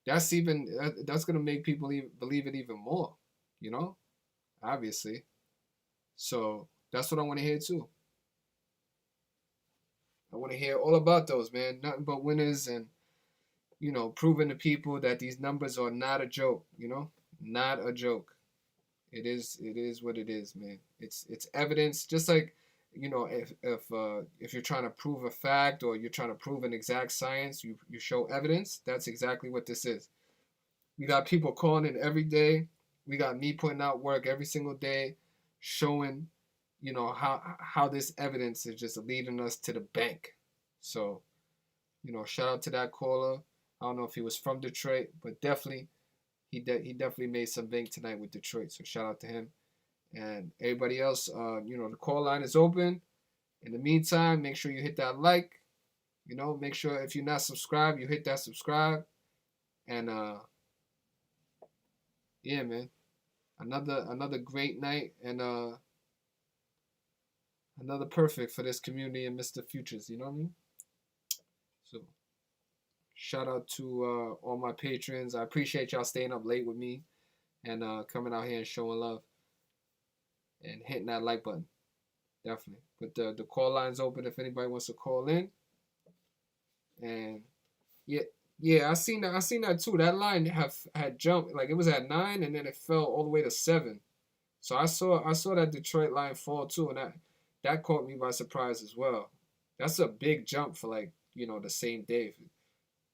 A: that's gonna make people believe it even more. Obviously. So that's what I want to hear too. I want to hear all about those, man. Nothing but winners and, proving to people that these numbers are not a joke, not a joke. It is what it is, man. It's evidence, just like, if you're trying to prove a fact or you're trying to prove an exact science, you show evidence. That's exactly what this is. We got people calling in every day. We got me putting out work every single day, showing how this evidence is just leading us to the bank. So, shout out to that caller. I don't know if he was from Detroit, but definitely he definitely made some bank tonight with Detroit. So shout out to him. And everybody else, the call line is open. In the meantime, make sure you hit that like. Make sure if you're not subscribed, you hit that subscribe. And yeah, man. Another great night and another perfect for this community and Mr.Futures, you know what I mean? So shout out to all my patrons. I appreciate y'all staying up late with me and coming out here and showing love and hitting that like button. Definitely. But the call line's open if anybody wants to call in. And yeah, I seen that too. That line had jumped, like it was at 9 and then it fell all the way to 7. So I saw that Detroit line fall too, and that caught me by surprise as well. That's a big jump for like, the same day.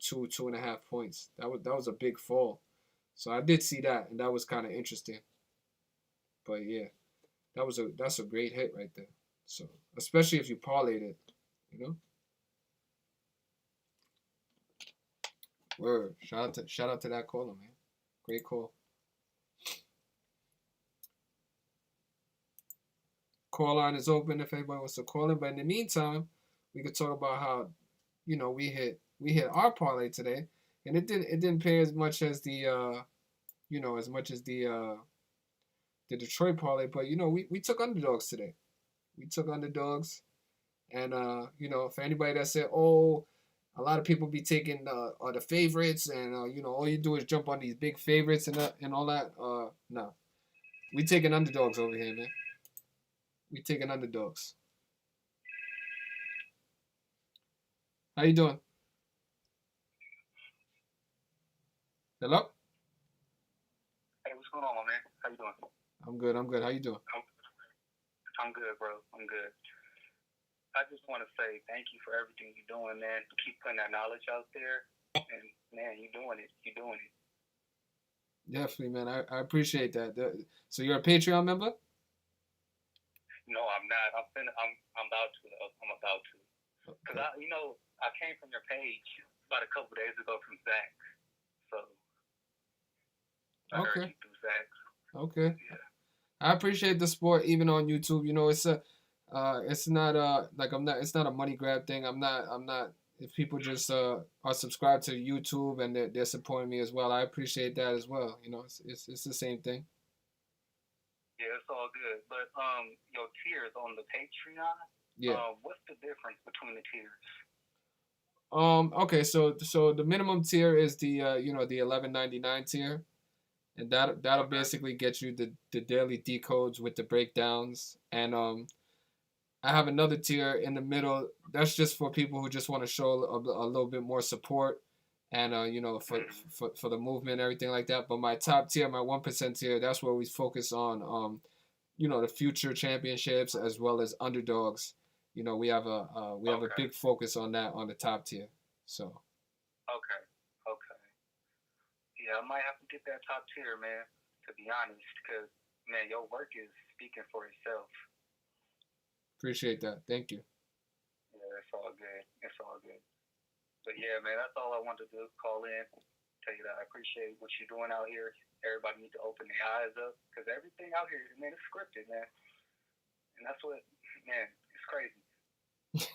A: 2.5 points. That was a big fall. So I did see that, and that was kind of interesting. But yeah, that's a great hit right there. So especially if you parlayed it, Word. Shout out to that caller, man. Great call. Call line is open if anybody wants to call in. But in the meantime, we could talk about how, we hit our parlay today, and it didn't pay as much as the the Detroit parlay, but we took underdogs today. We took underdogs, and for anybody that said, oh, a lot of people be taking the favorites, and all you do is jump on these big favorites and all that. No, we taking underdogs over here, man. We taking underdogs. How you doing? Hello?
C: Hey, what's going on, my man? How you doing?
A: I'm good. I'm good. How you doing?
C: I'm good, bro. I'm good. I just want to say thank you for everything you're doing, man. Keep putting that knowledge out there, and man, you're doing it. You're doing it.
A: Definitely, man. I appreciate that. So you're a Patreon member?
C: No, I'm not. I'm about to. I'm about to. Cause
A: Okay.
C: I came from your page about a couple days ago from Zach, so I heard
A: Okay.
C: you through Zach.
A: Okay.
C: Yeah.
A: I appreciate the support even on YouTube. You know, it's not like it's not a money grab thing. I'm not if people just are subscribed to YouTube and they're supporting me as well. I appreciate that as well. You know, it's the same thing.
C: Yeah, it's all good. But your tiers on the Patreon,
A: Yeah.
C: what's the difference between the tiers?
A: Okay, so the minimum tier is the the 11.99 tier, and that'll
C: Okay.
A: basically get you the daily decodes with the breakdowns. And I have another tier in the middle. That's just for people who just want to show a little bit more support, and for the movement and everything like that. But my top tier, my 1% tier, that's where we focus on the future championships as well as underdogs. You know, we have a
C: Okay.
A: big focus on that on the top tier. So
C: Okay. Okay. Yeah, I might have to get that top tier, man. To be honest, because man, your work is speaking for itself.
A: appreciate that. Thank you.
C: Yeah, it's all good. It's all good. But yeah, man, that's all I wanted to do. Call in, tell you that I appreciate what you're doing out here. Everybody needs to open their eyes up because everything out here, man, it's scripted, man. And that's what, man, it's crazy.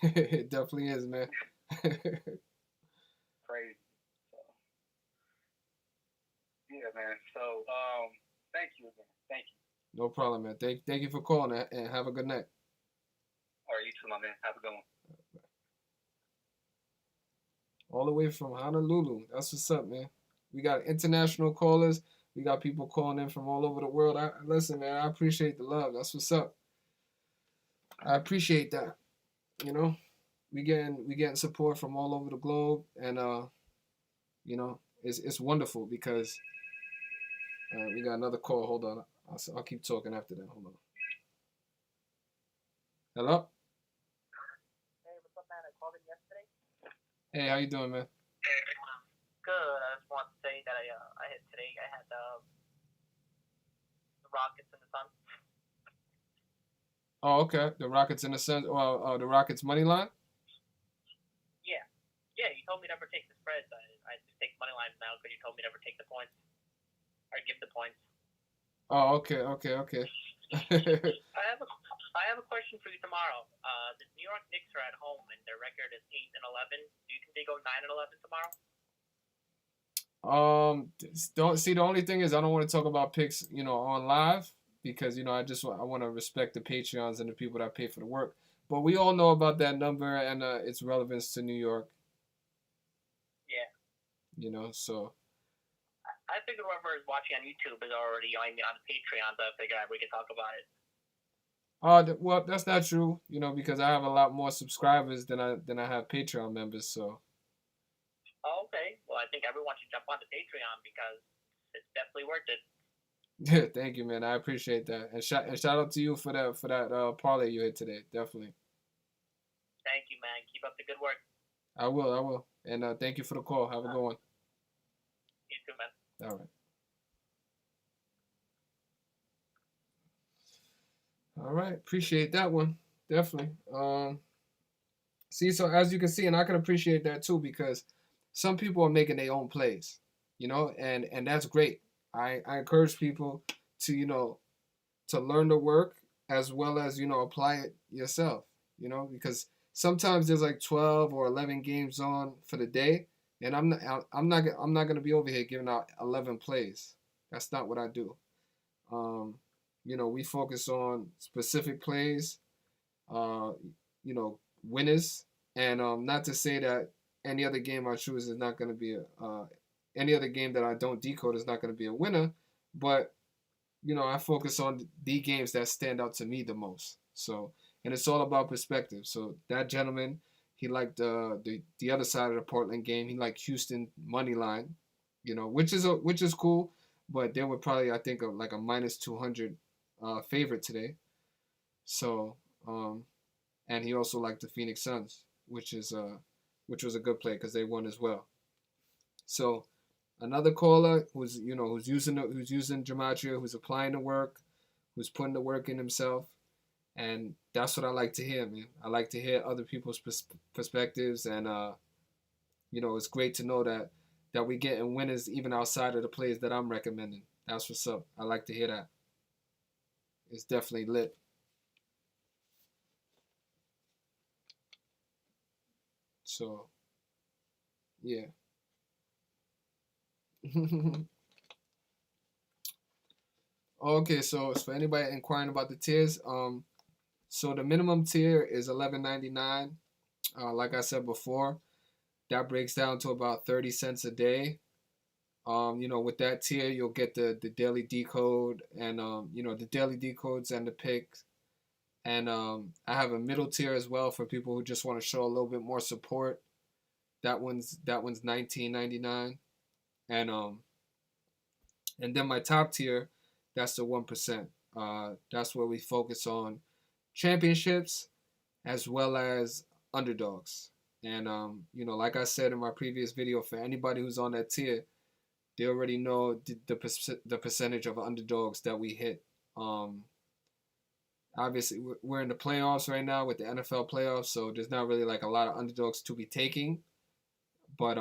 A: It definitely is, man.
C: Crazy. So, yeah, man. So, thank you again. Thank you.
A: No problem, man. Thank you for calling and have a good night.
C: All right, you too, my man. Have a good one.
A: All the way from Honolulu. That's what's up, man. We got international callers. We got people calling in from all over the world. Listen, man. I appreciate the love. That's what's up. I appreciate that. You know, we getting support from all over the globe, and it's wonderful because we got another call. Hold on, I'll keep talking after that. Hold on. Hello.
D: Hey, what's up, man? I called in yesterday.
A: Hey, how you doing, man?
D: Good. I just want to say that I hit today. I had the Rockets and the Suns.
A: Oh, okay. The Rockets in the Suns. Well, the Rockets money line.
D: Yeah. Yeah, you told me never take the spreads. I just take money lines now because you told me never take the points or give the points.
A: Oh, okay.
D: I have a question for you tomorrow. The New York Knicks are at home and their record is 8-11. Do you think they go 9-11 tomorrow?
A: Don't see. The only thing is, I don't want to talk about picks, on live because I want to respect the Patreons and the people that pay for the work. But we all know about that number and its relevance to New York.
D: Yeah.
A: So.
D: I figured whoever is watching on YouTube is already on Patreon, so I figured we could talk about it.
A: Well, that's not true, because I have a lot more subscribers than I have Patreon members. So.
D: Oh, okay. Well, I think everyone should jump onto Patreon because it's definitely worth it.
A: Yeah, thank you, man. I appreciate that, and shout out to you for that parlay you hit today. Definitely.
D: Thank you, man. Keep up the good work.
A: I will, and thank you for the call. Have a good one.
D: You too, man.
A: All right. All right, appreciate that one. Definitely. See, so as you can see, and I can appreciate that too, because some people are making their own plays, and that's great. I encourage people to to learn the work as well as apply it yourself, because sometimes there's like 12 or 11 games on for the day, and I'm not gonna be over here giving out 11 plays. That's not what I do. We focus on specific plays, uh, winners, and not to say that any other game I choose is not going to be any other game that I don't decode is not going to be a winner, but I focus on the games that stand out to me the most. So, and it's all about perspective. So that gentleman, he liked the other side of the Portland game. He liked Houston money line, which is cool. but they were probably, I think, like a minus 200 favorite today. So, and he also liked the Phoenix Suns, which was a good play because they won as well. So, another caller who's using gematria, who's applying the work, who's putting the work in himself, and that's what I like to hear, man. I like to hear other people's perspectives, and it's great to know that we getting winners even outside of the plays that I'm recommending. That's what's up. I like to hear that. It's definitely lit. So, yeah. Okay, so for anybody inquiring about the tiers, so the minimum tier is $11.99. Like I said before, that breaks down to about 30 cents a day. With that tier, you'll get the daily decode and the daily decodes and the picks. And I have a middle tier as well for people who just want to show a little bit more support. That one's $19.99. And then my top tier, that's the 1%. That's where we focus on championships as well as underdogs. And like I said in my previous video, for anybody who's on that tier, they already know the percentage of underdogs that we hit. Obviously, we're in the playoffs right now with the NFL playoffs, so there's not really like a lot of underdogs to be taking. But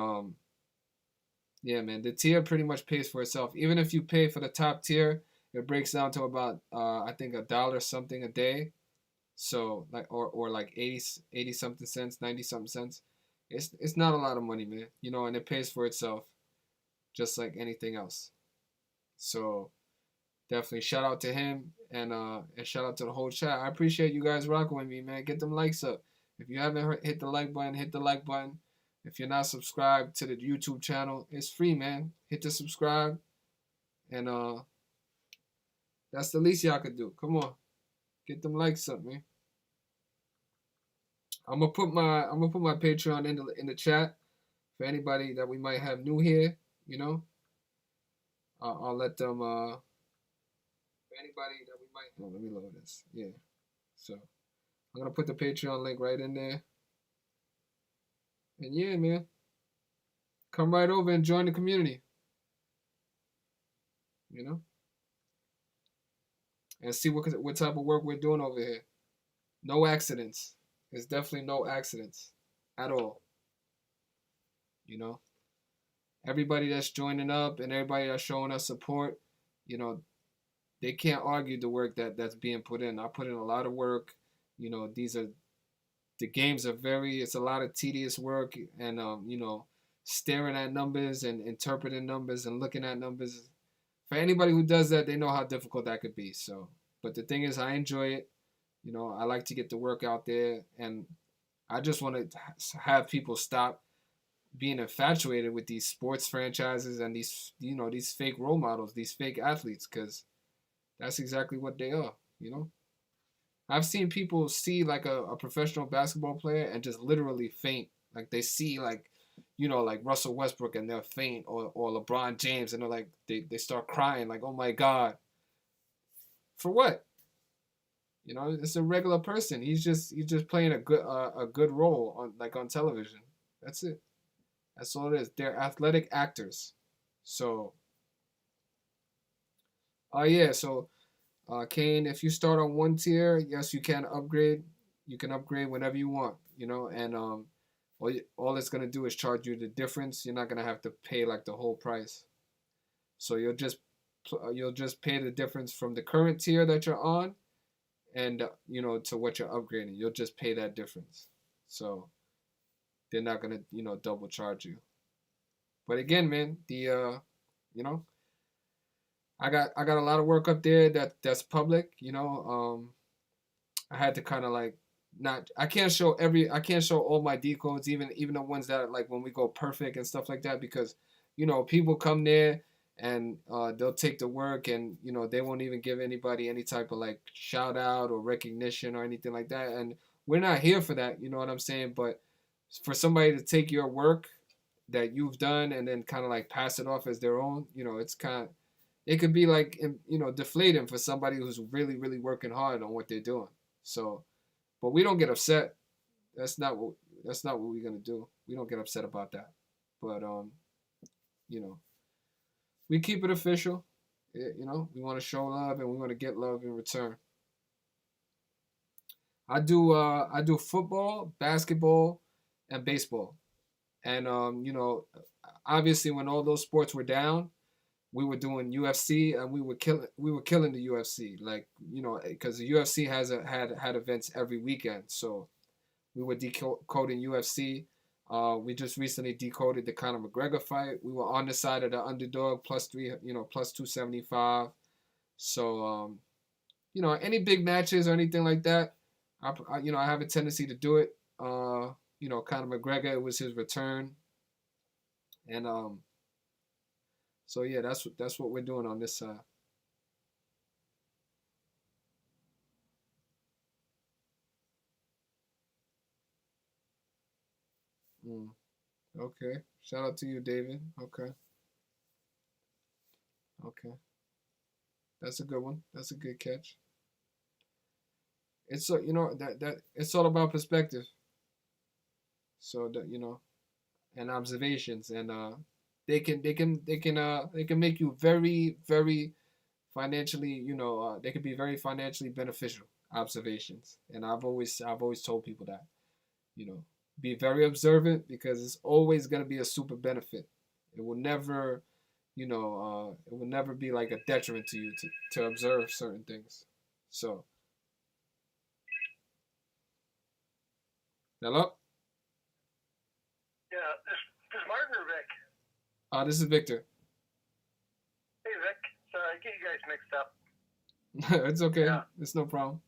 A: yeah, man, the tier pretty much pays for itself. Even if you pay for the top tier, it breaks down to about I think $1 something a day. So like or like 80 something cents, 90 something cents. It's not a lot of money, man. And it pays for itself, just like anything else. So definitely shout out to him and shout out to the whole chat. I appreciate you guys rocking with me, man. Get them likes up. If you haven't hit the like button, hit the like button. If you're not subscribed to the YouTube channel, it's free, man. Hit the subscribe, and that's the least y'all could do. Come on, get them likes up, man. I'm gonna put my Patreon in the chat for anybody that we might have new here. I'll let them. For anybody that we might. Oh, let me load this. Yeah. So I'm gonna put the Patreon link right in there. And yeah, man, come right over and join the community. And see what type of work we're doing over here. No accidents. There's definitely no accidents at all. Everybody that's joining up and everybody that's showing us support, they can't argue the work that's being put in. I put in a lot of work. The games are it's a lot of tedious work and, staring at numbers and interpreting numbers and looking at numbers. For anybody who does that, they know how difficult that could be. So, but the thing is, I enjoy it. I like to get the work out there, and I just want to have people stop being infatuated with these sports franchises and these fake role models, these fake athletes, because that's exactly what they are. I've seen people see like a professional basketball player and just literally faint. Like they see like Russell Westbrook and they'll faint, or LeBron James and they're like they start crying like, oh my God. For what? It's a regular person. He's just playing a good role on television. That's it. That's all it is. They're athletic actors. So yeah, so Kane, if you start on one tier, yes, you can upgrade. You can upgrade whenever you want, and all it's gonna do is charge you the difference. You're not gonna have to pay like the whole price. So you'll just pay the difference from the current tier that you're on, and to what you're upgrading. You'll just pay that difference. So they're not gonna double charge you. But again, man, I got a lot of work up there that's public. I had to kind of like I can't show all my decodes, even the ones that like when we go perfect and stuff like that, because people come there and they'll take the work and they won't even give anybody any type of like shout out or recognition or anything like that, and we're not here for that. You know what I'm saying? But for somebody to take your work that you've done and then kind of like pass it off as their own, it could be like, deflating for somebody who's really, really working hard on what they're doing. So, but we don't get upset. That's not what we're gonna do. We don't get upset about that. But you know, we keep it official. We want to show love and we want to get love in return. I do football, basketball, and baseball. And obviously when all those sports were down, we were doing UFC and we were killing the UFC, like, because the UFC had events every weekend. So we were decoding UFC. We just recently decoded the Conor McGregor fight. We were on the side of the underdog plus 275. So any big matches or anything like that, I have a tendency to do it. Conor McGregor, it was his return, and so yeah, that's what we're doing on this side. Mm. Okay, shout out to you, David. Okay, okay, that's a good one. That's a good catch. It's so that it's all about perspective. So that and observations, and they can make you very, very financially, they can be very financially beneficial observations. And I've always told people that, you know be very observant, because it's always going to be a super benefit. It will never, it will never be like a detriment to you to observe certain things. So, hello.
C: Yeah, this Martin or Vic?
A: This is Victor.
C: Hey, Vic. Sorry, I get you guys mixed up.
A: It's okay.
C: Yeah.
A: It's no problem.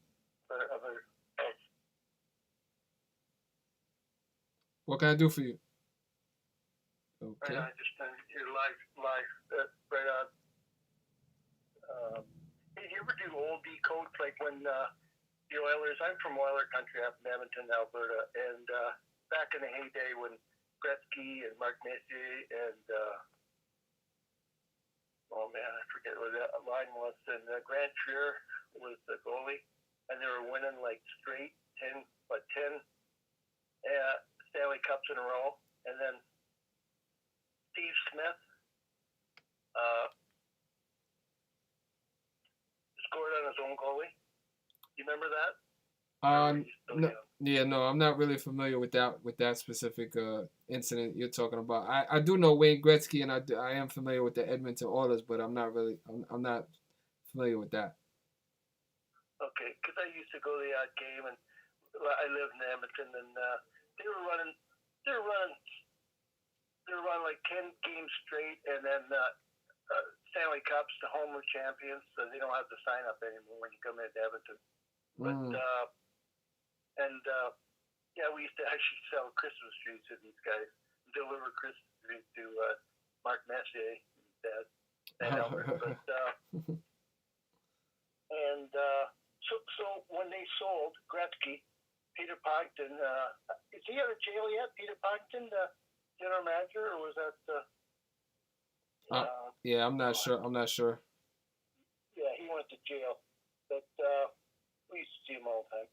A: What can I do for you? Okay.
C: Right on, just your live, right on. Hey, do you ever do old decodes, like when the Oilers? I'm from Oiler country, up in Edmonton, Alberta, and back in the heyday when Gretzky and Mark Messier and oh man, I forget what that line was, and Grant Trier was the goalie, and they were winning like straight 10 Stanley Cups in a row, and then Steve Smith scored on his own goalie. You remember that?
A: No, I'm not really familiar with that specific incident you're talking about. I do know Wayne Gretzky, and I am familiar with the Edmonton Oilers, but I'm not familiar with that.
C: Okay, because I used to go to the odd game, and I lived in Edmonton, and they were running like 10 games straight, and then Stanley Cups, the home champions, so they don't have to sign up anymore when you come into Edmonton. But yeah, we used to actually sell Christmas trees to these guys, deliver Christmas trees to Mark Messier and Dad and Albert. But and so when they sold Gretzky, Peter Pogton, is he out of jail yet? Peter Pogton, the general manager, or was that?
A: Yeah, I'm not sure.
C: Yeah, he went to jail, but we used to see him all the time.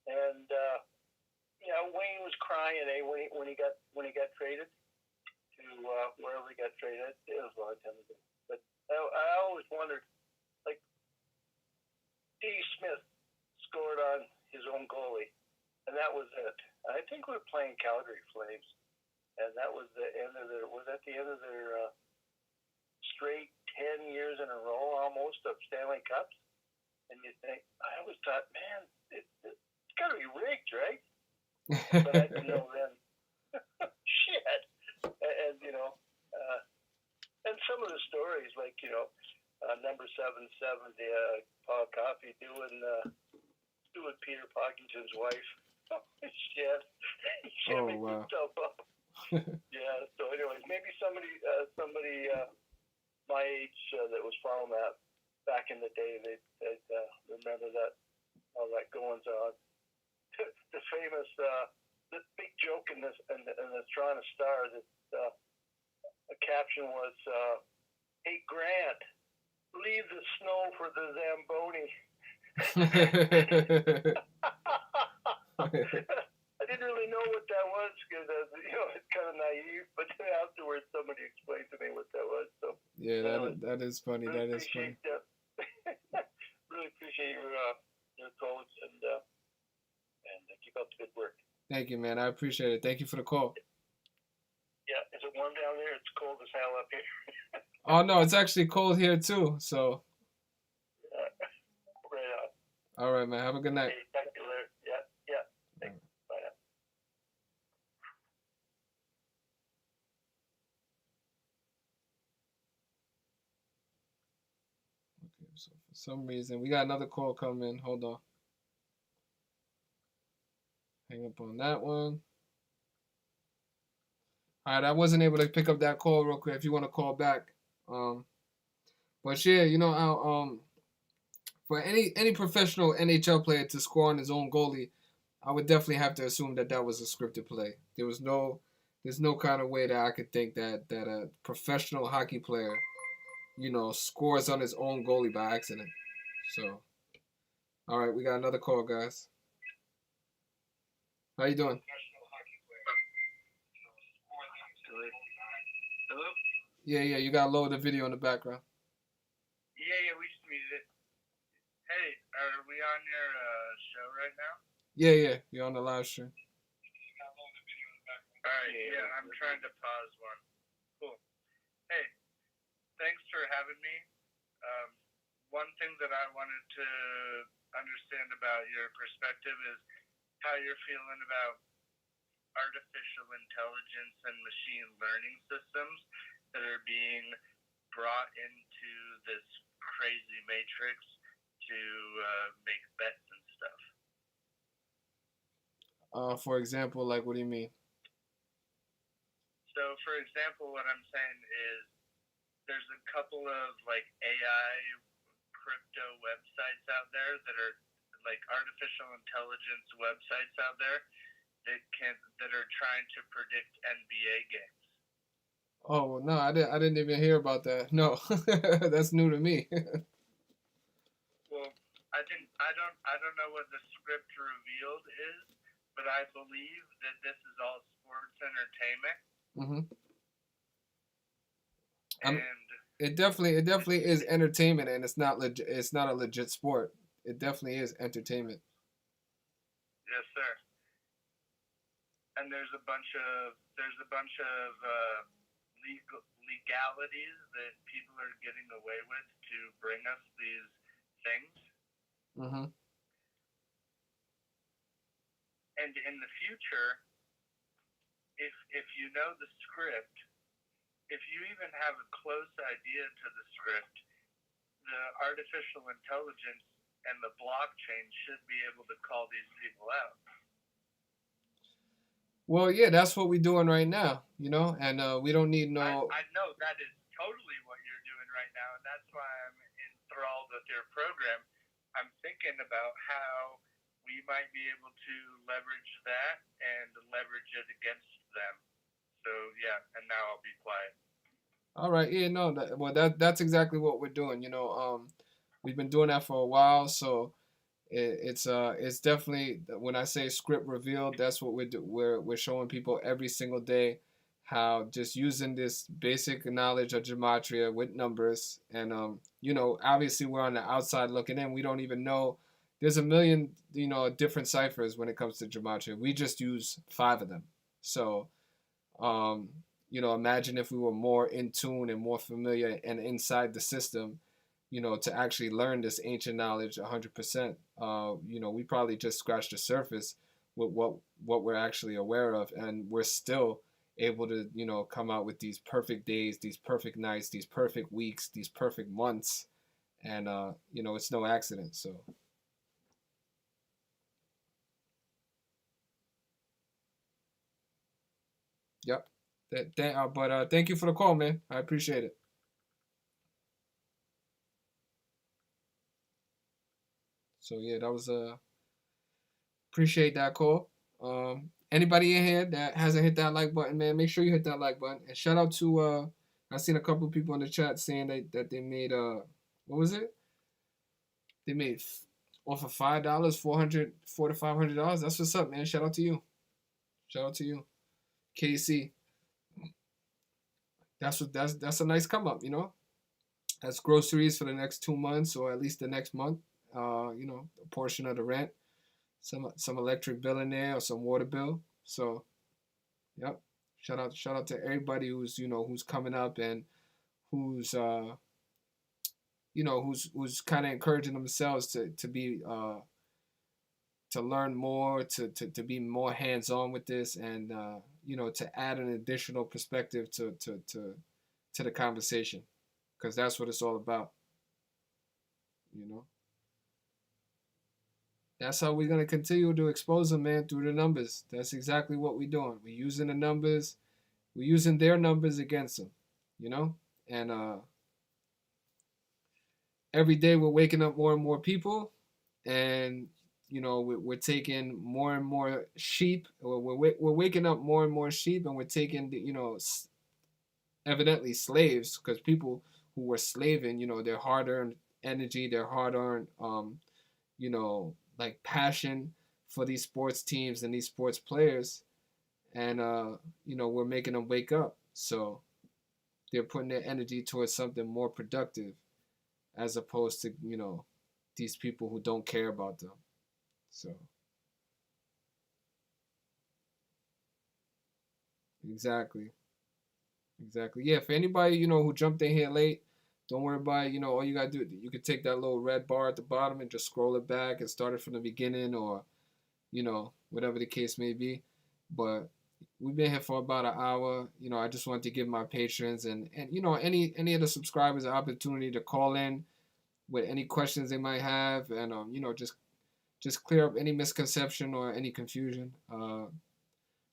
C: And Wayne was crying when he got traded to wherever he got traded. It was a long time ago, but I always wondered, like, Steve Smith scored on his own goalie, and that was it. I think we were playing Calgary Flames, and that was the end of their. Was that the end of their straight 10 years in a row almost of Stanley Cups? And you think, I always thought, man, it's got to be rigged, right? But I didn't know then. Shit. And and some of the stories, like, number 770, Paul Coffey doing Peter Pogington's wife. Oh, shit. He
A: Oh, wow.
C: himself up. Yeah, so anyways, maybe somebody my age that was following that back in the day, they'd remember that, all that goings on. The famous, the big joke in the Toronto Star, that the caption was, "Hey Grant, leave the snow for the Zamboni. I didn't really know what that was because it's kind of naive. But then afterwards, somebody explained to me what that was. So
A: Yeah, that is funny.
C: really
A: That is funny.
C: Really appreciate your calls and keep up the good work.
A: Thank you, man. I appreciate it. Thank you for the call.
C: Yeah, is it warm down there? It's cold as hell up here.
A: Oh no, it's actually cold here too. So.
C: Right on.
A: All right, man. Have a good night.
C: Okay, talk to you later. Yeah. Thanks. Bye now.
A: Okay, so for some reason we got another call coming. Hold on. Hang up on that one. All right, I wasn't able to pick up that call real quick. If you want to call back, but yeah, for any professional NHL player to score on his own goalie, I would definitely have to assume that was a scripted play. There's no kind of way that I could think that a professional hockey player, scores on his own goalie by accident. So, all right, we got another call, guys. How you doing?
F: Hello?
A: Yeah, you got to lower the video in the background.
F: Yeah, we just muted it. Hey, are we on your show right now?
A: Yeah, you're on the live stream.
F: Alright, yeah, I'm trying to pause one. Cool. Hey, thanks for having me. One thing that I wanted to understand about your perspective is how you're feeling about artificial intelligence and machine learning systems that are being brought into this crazy matrix to make bets and stuff.
A: For example, like, what do you mean?
F: So, for example, what I'm saying is there's a couple of like AI crypto websites out there that are like artificial intelligence websites out there that are trying to predict NBA games.
A: Oh no, I didn't even hear about that. No, that's new to me.
F: Well, I don't know what the script revealed is, but I believe that this is all sports entertainment.
A: Mm-hmm.
F: And
A: it definitely is entertainment, and it's not legit. It's not a legit sport. It definitely is entertainment.
F: Yes, sir. And there's a bunch of legalities that people are getting away with to bring us these things.
A: Mm-hmm.
F: And in the future, if you know the script, if you even have a close idea to the script, the artificial intelligence and the blockchain should be able to call these people out.
A: Well, yeah, that's what we're doing right now, and we don't need no.
F: I know that is totally what you're doing right now, and that's why I'm enthralled with your program. I'm thinking about how we might be able to leverage that and leverage it against them. So yeah, and now I'll be quiet.
A: All right, yeah, no, that's exactly what we're doing. We've been doing that for a while, so it's definitely, when I say script revealed, that's what we're showing people every single day, how just using this basic knowledge of gematria with numbers, and obviously we're on the outside looking in. We don't even know. There's a million different ciphers when it comes to gematria. We just use 5 of them. So imagine if we were more in tune and more familiar and inside the system, to actually learn this ancient knowledge 100%. We probably just scratched the surface with what we're actually aware of, and we're still able to, come out with these perfect days, these perfect nights, these perfect weeks, these perfect months, and it's no accident. So. Yep. But thank you for the call, man. I appreciate it. So yeah, that was appreciate that call. Anybody in here that hasn't hit that like button, man, make sure you hit that like button. And shout out to I seen a couple of people in the chat saying that they made what was it? They made off of $5, $400 to $500. That's what's up, man. Shout out to you. Shout out to you, KC. That's a nice come up, you know. That's groceries for the next 2 months or at least the next month. You know, a portion of the rent, some electric bill in there or some water bill. So, yep. Shout out to everybody who's who's coming up and who's who's kind of encouraging themselves to be to learn more, to be more hands on with this, and to add an additional perspective to the conversation, because that's what it's all about. You know, that's how we're gonna continue to expose them, man, through the numbers. That's exactly what we're doing. We're using the numbers. We're using their numbers against them. You know, and every day we're waking up more and more people, and we're taking more and more sheep. We're waking up more and more sheep, and we're taking evidently slaves, because people who were slaving, their hard-earned energy, their hard-earned like passion for these sports teams and these sports players, and we're making them wake up. So they're putting their energy towards something more productive, as opposed to these people who don't care about them. So exactly. Yeah, for anybody who jumped in here late, don't worry about it. All you gotta do, you could take that little red bar at the bottom and just scroll it back and start it from the beginning, or whatever the case may be. But we've been here for about an hour. I just wanted to give my patrons and any of the subscribers an opportunity to call in with any questions they might have, and just clear up any misconception or any confusion.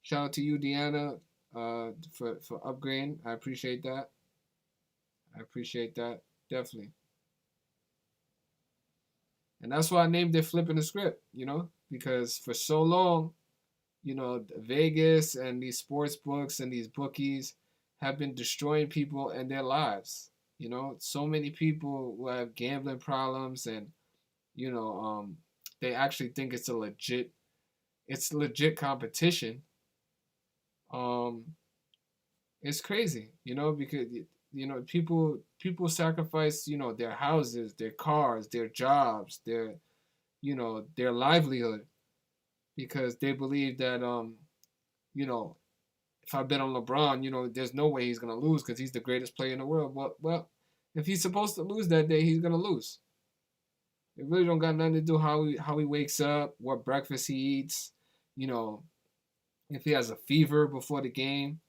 A: Shout out to you, Deanna, for upgrading. I appreciate that. Definitely. And that's why I named it Flipping the Script, because for so long, Vegas and these sports books and these bookies have been destroying people and their lives. So many people who have gambling problems, and they actually think it's legit competition. It's crazy, because people sacrifice their houses, their cars, their jobs, their livelihood, because they believe that if I bet on LeBron, there's no way he's gonna lose because he's the greatest player in the world. Well, if he's supposed to lose that day, he's gonna lose. It really don't got nothing to do how he wakes up, what breakfast he eats, if he has a fever before the game.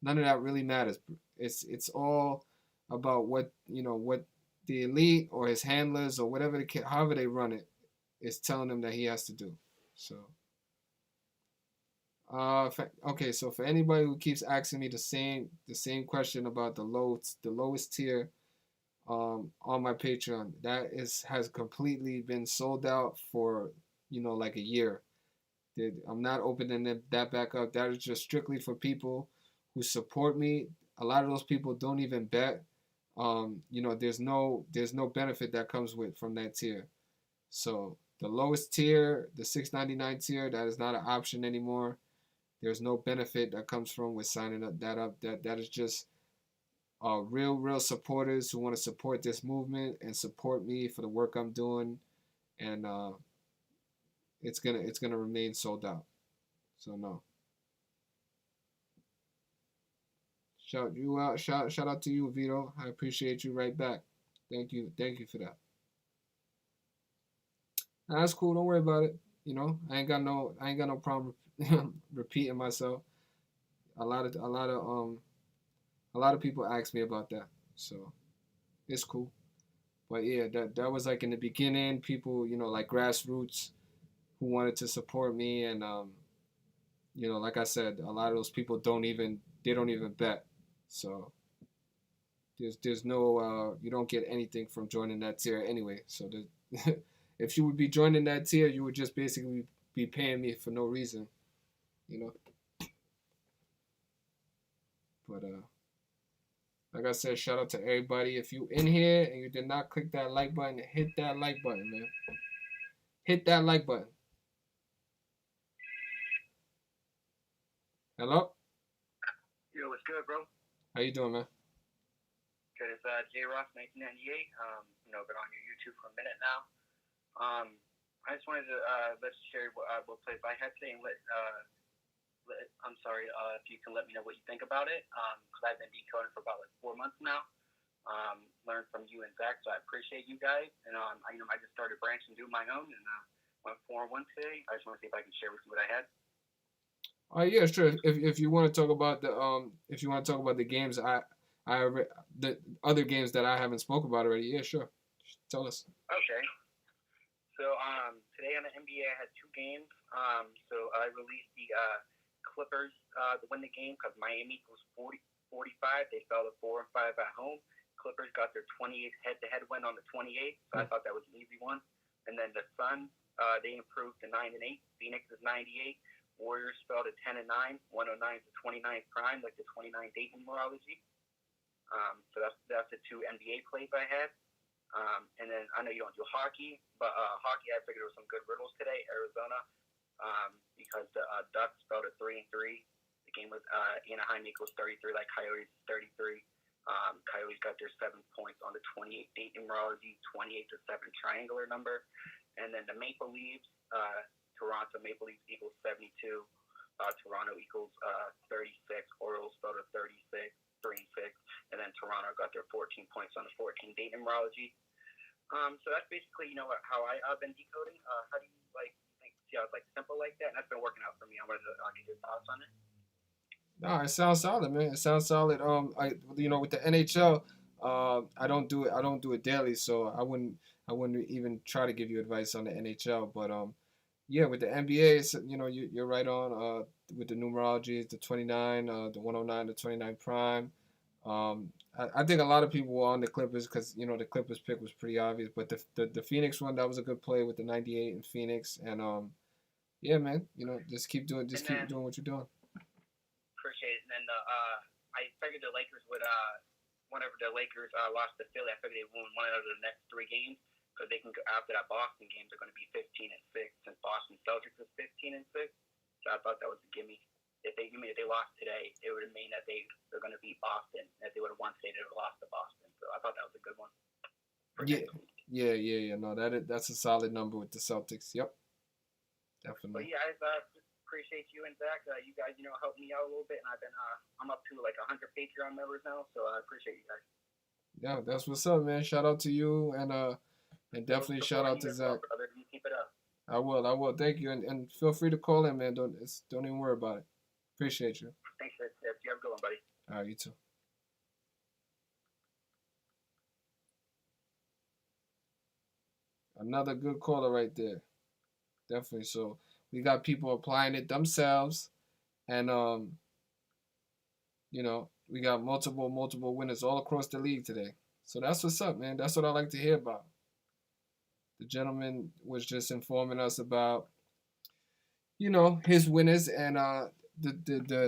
A: None of that really matters. It's all about what the elite or his handlers or whatever however they run it is telling him that he has to do. So okay, so for anybody who keeps asking me the same question about the lowest tier on my Patreon, that has completely been sold out for like a year. I'm not opening that back up. That is just strictly for people who support me. A lot of those people don't even bet. There's no benefit that comes from that tier. So the lowest tier, the $6.99 tier, that is not an option anymore. There's no benefit that comes with signing up. That is just real supporters who want to support this movement and support me for the work I'm doing, and it's gonna remain sold out. So no. Shout you out. Shout out to you, Vito. I appreciate you right back. Thank you for that. Nah, that's cool. Don't worry about it. I ain't got no problem repeating myself. A lot of people ask me about that, so it's cool. But yeah, that was like in the beginning, people like grassroots who wanted to support me, and like I said, a lot of those people don't even bet. So there's no you don't get anything from joining that tier anyway. So if you would be joining that tier, you would just basically be paying me for no reason, But Like I said, shout out to everybody. If you in here and you did not click that like button, hit that like button, man. Hit that like button. Hello?
D: Yo, what's good, bro?
A: How you doing, man?
D: Good. It's J Ross 1998. Been on your YouTube for a minute now. I just wanted to let's share what plays I had today and I'm sorry if you can let me know what you think about it. Because I've been decoding for about 4 months now. Learned from you and Zach, so I appreciate you guys. And I just started branching, doing my own, and went 4-1 today. I just want to see if I can share with you what I had.
A: Yeah, sure. If you want to talk about the games the other games that I haven't spoke about already, yeah, sure. Tell us.
D: Okay. So today on the NBA I had 2 games. So I released the Clippers to win the game because Miami was 40-45. They fell to 4-5 at home. Clippers got their 28th head-to-head win on the 28th, so I thought that was an easy one. And then the Suns, they improved to 9-8. Phoenix is 98. Warriors fell to 10-9. 109 to 29 prime, like the 29 date numerology. So that's the 2 NBA plays I had. And then I know you don't do hockey, but hockey I figured there was some good riddles today. Arizona, because the Ducks fell to 3-3. The game was Anaheim equals 33, like Coyotes 33. Coyotes got their 7 points on the 28 date numerology, 28 to 7 triangular number. And then the Maple Leafs, Toronto Maple Leafs equals 72. Toronto equals 36. Orioles fell to 36, 3-6. And then Toronto got their 14 points on the 14 date numerology. So that's basically, how I've been decoding. How do you see how it's simple like that? And that's been working out for me. I wanted to get your thoughts on it.
A: No, it sounds solid, man. It sounds solid. With the NHL, I don't do it daily, so I wouldn't even try to give you advice on the NHL. But yeah, with the NBA, it's, you're right on. With the numerology, the 29, the 109, the 29 prime. I think a lot of people were on the Clippers because the Clippers pick was pretty obvious. But the Phoenix one, that was a good play with the 98 in Phoenix. And yeah, man, just keep doing what you're doing.
D: Appreciate it. And then I figured the Lakers would, whenever the Lakers lost to Philly, I figured they won one out of the next 3 games because they can go after that Boston game. They're going to be 15-6 since Boston Celtics is 15-6. So I thought that was a gimme. If they lost today, it would mean that they're going to beat Boston. And if they would have won today, they would have lost to Boston. So I thought that was a good one.
A: Yeah. No, that's a solid number with the Celtics. Yep, definitely.
D: But yeah, I appreciate you and Zach. You guys, helped me out a little bit, and I'm up to 100 Patreon members now, so I appreciate you guys.
A: Yeah, that's what's up, man. Shout out to you, and definitely shout out to Zach.
D: Brother. You keep it up.
A: I will. Thank you, and feel free to call in, man. Don't even worry about it. Appreciate you.
D: Thanks, Ed. You have a good one, buddy.
A: All right, you too. Another good caller right there. Definitely. So we got people applying it themselves, and we got multiple winners all across the league today. So that's what's up, man. That's what I like to hear about. The gentleman was just informing us about, his winners and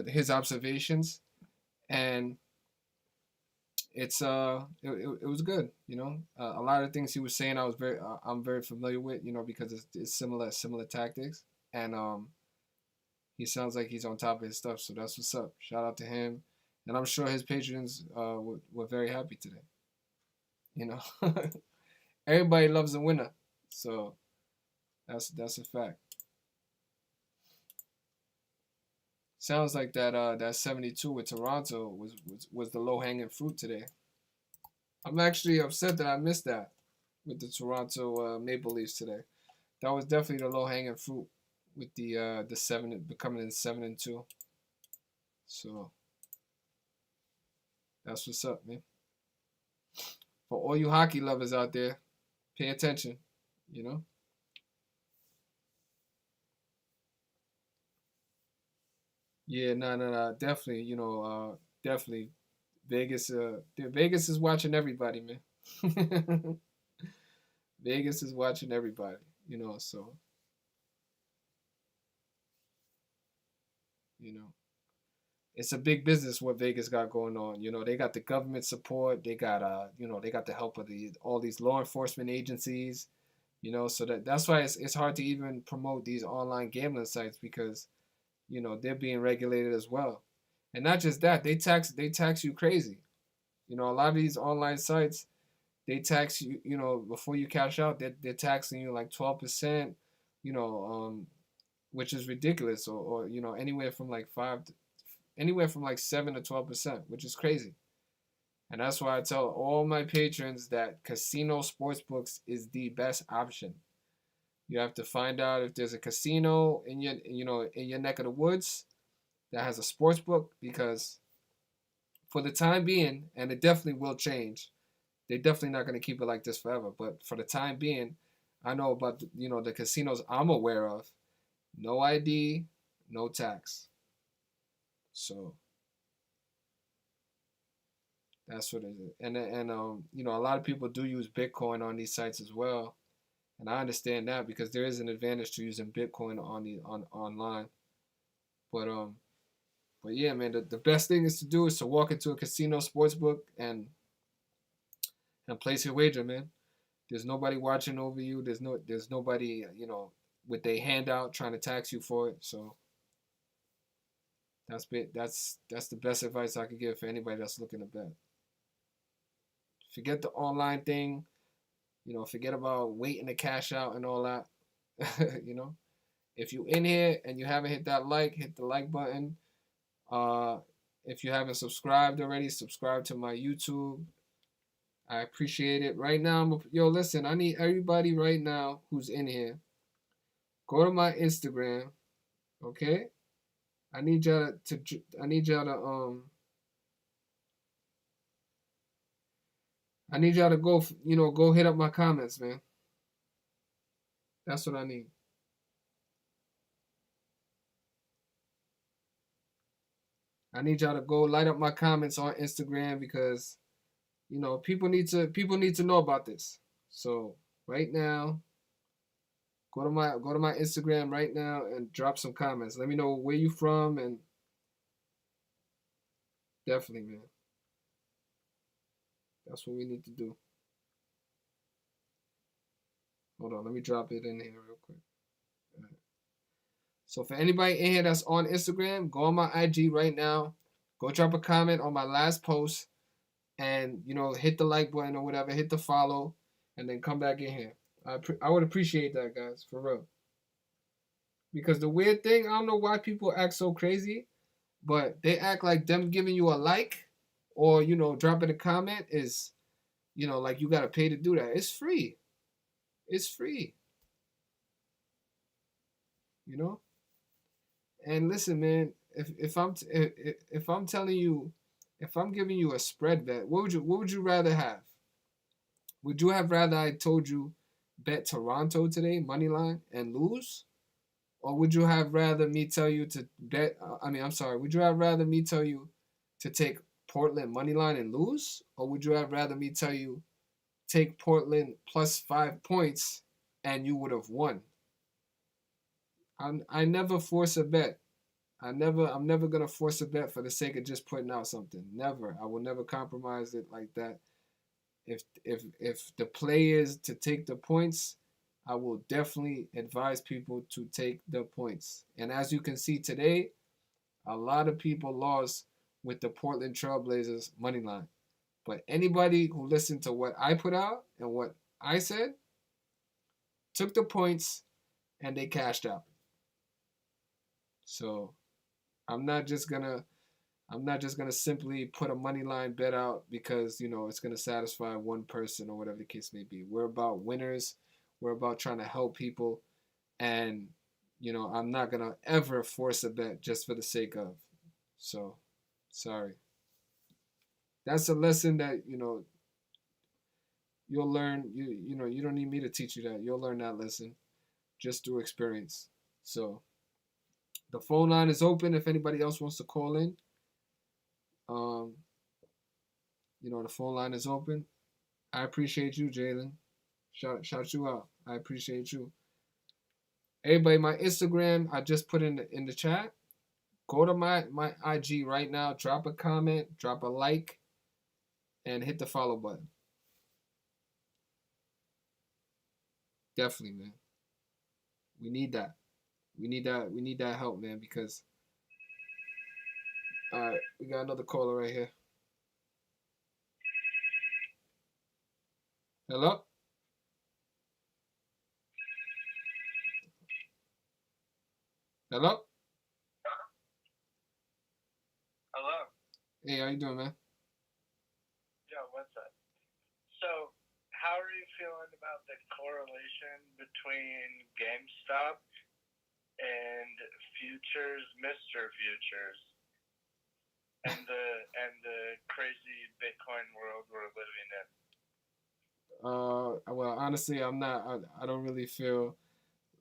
A: his observations, and it was good. A lot of things he was saying I'm very familiar with, because it's similar tactics, and he sounds like he's on top of his stuff. So that's what's up. Shout out to him, and I'm sure his patrons were very happy today. Everybody loves a winner, so that's a fact. Sounds like that 72 with Toronto was the low hanging fruit today. I'm actually upset that I missed that with the Toronto Maple Leafs today. That was definitely the low hanging fruit with the 7 becoming 7-2. So that's what's up, man. For all you hockey lovers out there, pay attention. Yeah, no, definitely. Definitely. Vegas is watching everybody, man. Vegas is watching everybody, so it's a big business what Vegas got going on. You know, they got the government support, they got they got the help of all these law enforcement agencies. You know, so that's why it's hard to even promote these online gambling sites because they're being regulated as well. And not just that, they tax you crazy. You know, a lot of these online sites, they tax you, before you cash out, they're taxing you like 12%, you know, which is ridiculous, or anywhere from like 7 to 12%, which is crazy. And that's why I tell all my patrons that casino sportsbooks is the best option. You have to find out if there's a casino in your neck of the woods that has a sports book, because for the time being, and it definitely will change, they're definitely not going to keep it like this forever. But for the time being, I know about the casinos I'm aware of. No ID, no tax. So that's what it is. And a lot of people do use Bitcoin on these sites as well, and I understand that because there is an advantage to using Bitcoin on online. But yeah, man, the best thing is to do is to walk into a casino sports book and place your wager, man. There's nobody watching over you. There's nobody, with their hand out trying to tax you for it. So that's the best advice I could give for anybody that's looking to bet. Forget the online thing. Forget about waiting to cash out and all that. If you in here and you haven't hit the like button. If you haven't subscribed already, subscribe to my YouTube. I appreciate it. Right now, listen, I need everybody right now who's in here, go to my Instagram, okay? I need y'all to go hit up my comments, man. That's what I need. I need y'all to go light up my comments on Instagram because people need to know about this. So right now, go to my Instagram right now and drop some comments. Let me know where you from, and definitely, man. That's what we need to do. Hold on, let me drop it in here real quick. All right. So for anybody in here that's on Instagram, go on my IG right now. Go drop a comment on my last post, and hit the like button or whatever, hit the follow, and then come back in here. I would appreciate that, guys, for real. Because the weird thing, I don't know why people act so crazy, but they act like them giving you a like or dropping a comment is like you gotta pay to do that. It's free. It's free. And listen, man, if I'm telling you, if I'm giving you a spread bet, what would you rather have? Would you have rather I told you bet Toronto today money line and lose, or would you have rather me tell you to bet? Would you have rather me tell you to take Portland money line and lose, or would you have rather me tell you take Portland plus 5 points and you would have won? I never force a bet. I'm never gonna force a bet for the sake of just putting out something. Never. I will never compromise it like that. If the play is to take the points, I will definitely advise people to take the points. And as you can see today, a lot of people lost with the Portland Trailblazers money line. But anybody who listened to what I put out and what I said took the points and they cashed out. So I'm not just gonna simply put a money line bet out because it's gonna satisfy one person or whatever the case may be. We're about winners. We're about trying to help people, and I'm not gonna ever force a bet just for the sake of. So, sorry. That's a lesson that you'll learn. You don't need me to teach you that. You'll learn that lesson just through experience. So, the phone line is open if anybody else wants to call in. The phone line is open. I appreciate you, Jalen. Shout you out. I appreciate you. Everybody, my Instagram, I just put in the chat. go to my IG right now, drop a comment, drop a like, and hit the follow button. Definitely, man. We need that. We need that help, man, because all right, we got another caller right here. Hello? Hello?
F: Hello.
A: Hey, how you doing, man?
F: Yeah, what's up? So, how are you feeling about the correlation between GameStop and Futures, Mr.Futures, and the crazy Bitcoin world we're living in?
A: Well, honestly, I don't really feel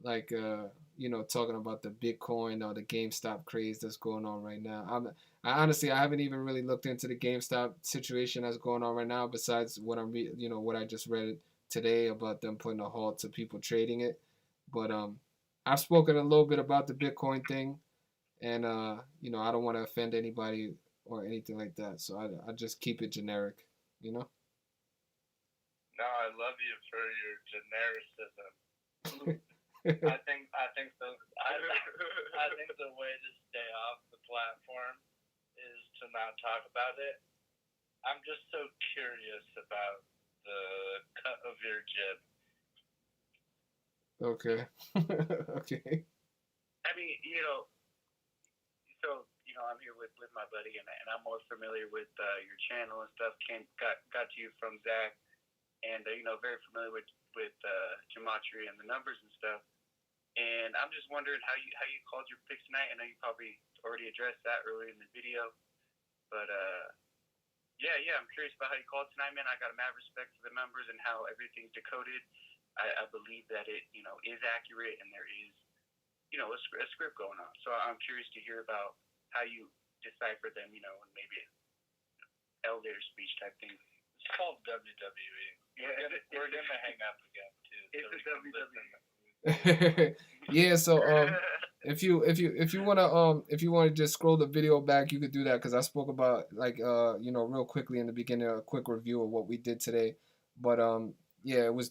A: like talking about the Bitcoin or the GameStop craze that's going on right now. I haven't even really looked into the GameStop situation that's going on right now. Besides what what I just read today about them putting a halt to people trading it. But I've spoken a little bit about the Bitcoin thing, and I don't want to offend anybody or anything like that. So I just keep it generic, you know.
F: No, I love you for your genericism. I think the way to stay off the platform is to not talk about it. I'm just so curious about the cut of your jib.
A: Okay. Okay.
D: I mean, so I'm here with my buddy, and I'm more familiar with your channel and stuff. Got to you from Zach, and very familiar with gematria and the numbers and stuff. And I'm just wondering how you called your picks tonight. I know you probably already addressed that earlier in the video, but yeah, I'm curious about how you called tonight, man. I got a mad respect for the numbers and how everything's decoded. I believe that it is accurate and there is a script going on. So I'm curious to hear about how you decipher them, and maybe elevator speech type thing.
F: It's called WWE. Yeah, we're gonna hang up again too.
D: It's a WWE.
A: Yeah, so if you wanna just scroll the video back, you could do that because I spoke about real quickly in the beginning a quick review of what we did today. But yeah, it was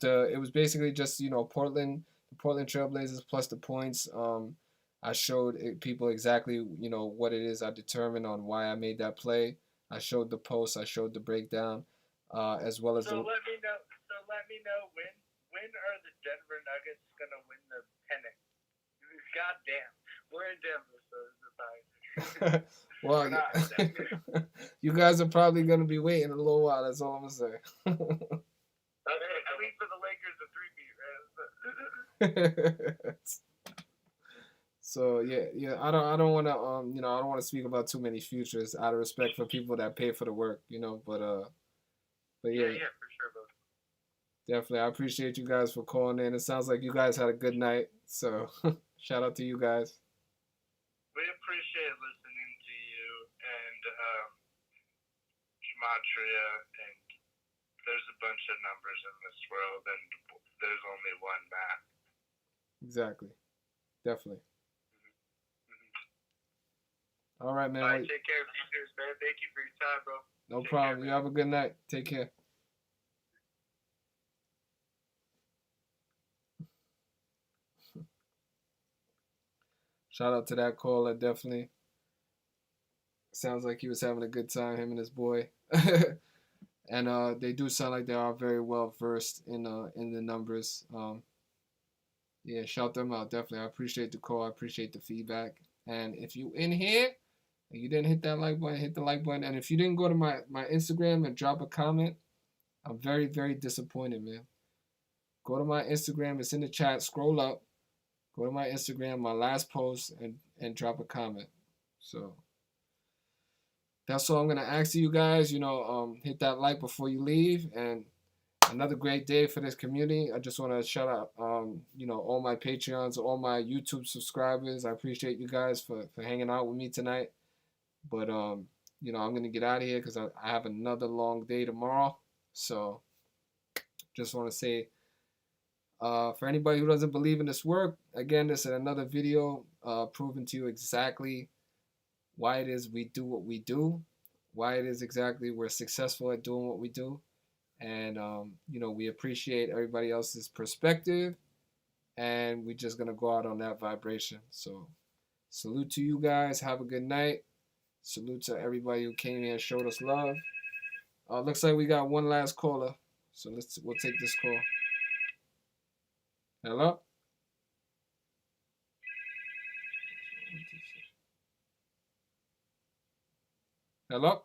A: basically just Portland Trailblazers plus the points. I showed people exactly what it is I determined on why I made that play. I showed the post, I showed the breakdown, as well as
F: let me know when are the Denver Nuggets gonna win the pennant? Goddamn, we're in Denver, so it's fine.
A: Well, you guys are probably gonna be waiting a little while. That's all I'm gonna say.
F: At least for the Lakers, a 3-peat, right?
A: So yeah, I don't want to I don't want to speak about too many futures out of respect for people that pay for the work, but yeah,
D: for sure, bro.
A: definitely. I appreciate you guys for calling in. It sounds like you guys had a good night, so shout out to you guys.
F: We appreciate listening to you and gematria, and there's a bunch of numbers in this world, and there's only one math.
A: Exactly, definitely. All right, man.
F: All right, take care, Futures, man. Thank you for your time, bro.
A: No problem. You have a good night. Take care. Shout out to that caller. Definitely. Sounds like he was having a good time, him and his boy. And they do sound like they are very well versed in the numbers. Yeah, shout them out. Definitely. I appreciate the call. I appreciate the feedback. And if you in here and you didn't hit that like button, hit the like button. And if you didn't go to my Instagram and drop a comment, I'm very, very disappointed, man. Go to my Instagram. It's in the chat. Scroll up. Go to my Instagram, my last post, and drop a comment. So that's all I'm gonna ask you guys. Hit that like before you leave, and another great day for this community. I just want to shout out, all my Patreons, all my YouTube subscribers. I appreciate you guys for hanging out with me tonight. But I'm gonna get out of here because I have another long day tomorrow. So just want to say, for anybody who doesn't believe in this work, again, this is another video proving to you exactly why it is we do what we do, why it is exactly we're successful at doing what we do. And, we appreciate everybody else's perspective. And we're just going to go out on that vibration. So, salute to you guys. Have a good night. Salute to everybody who came here and showed us love. Looks like we got one last caller. So we'll take this call. Hello? Hello?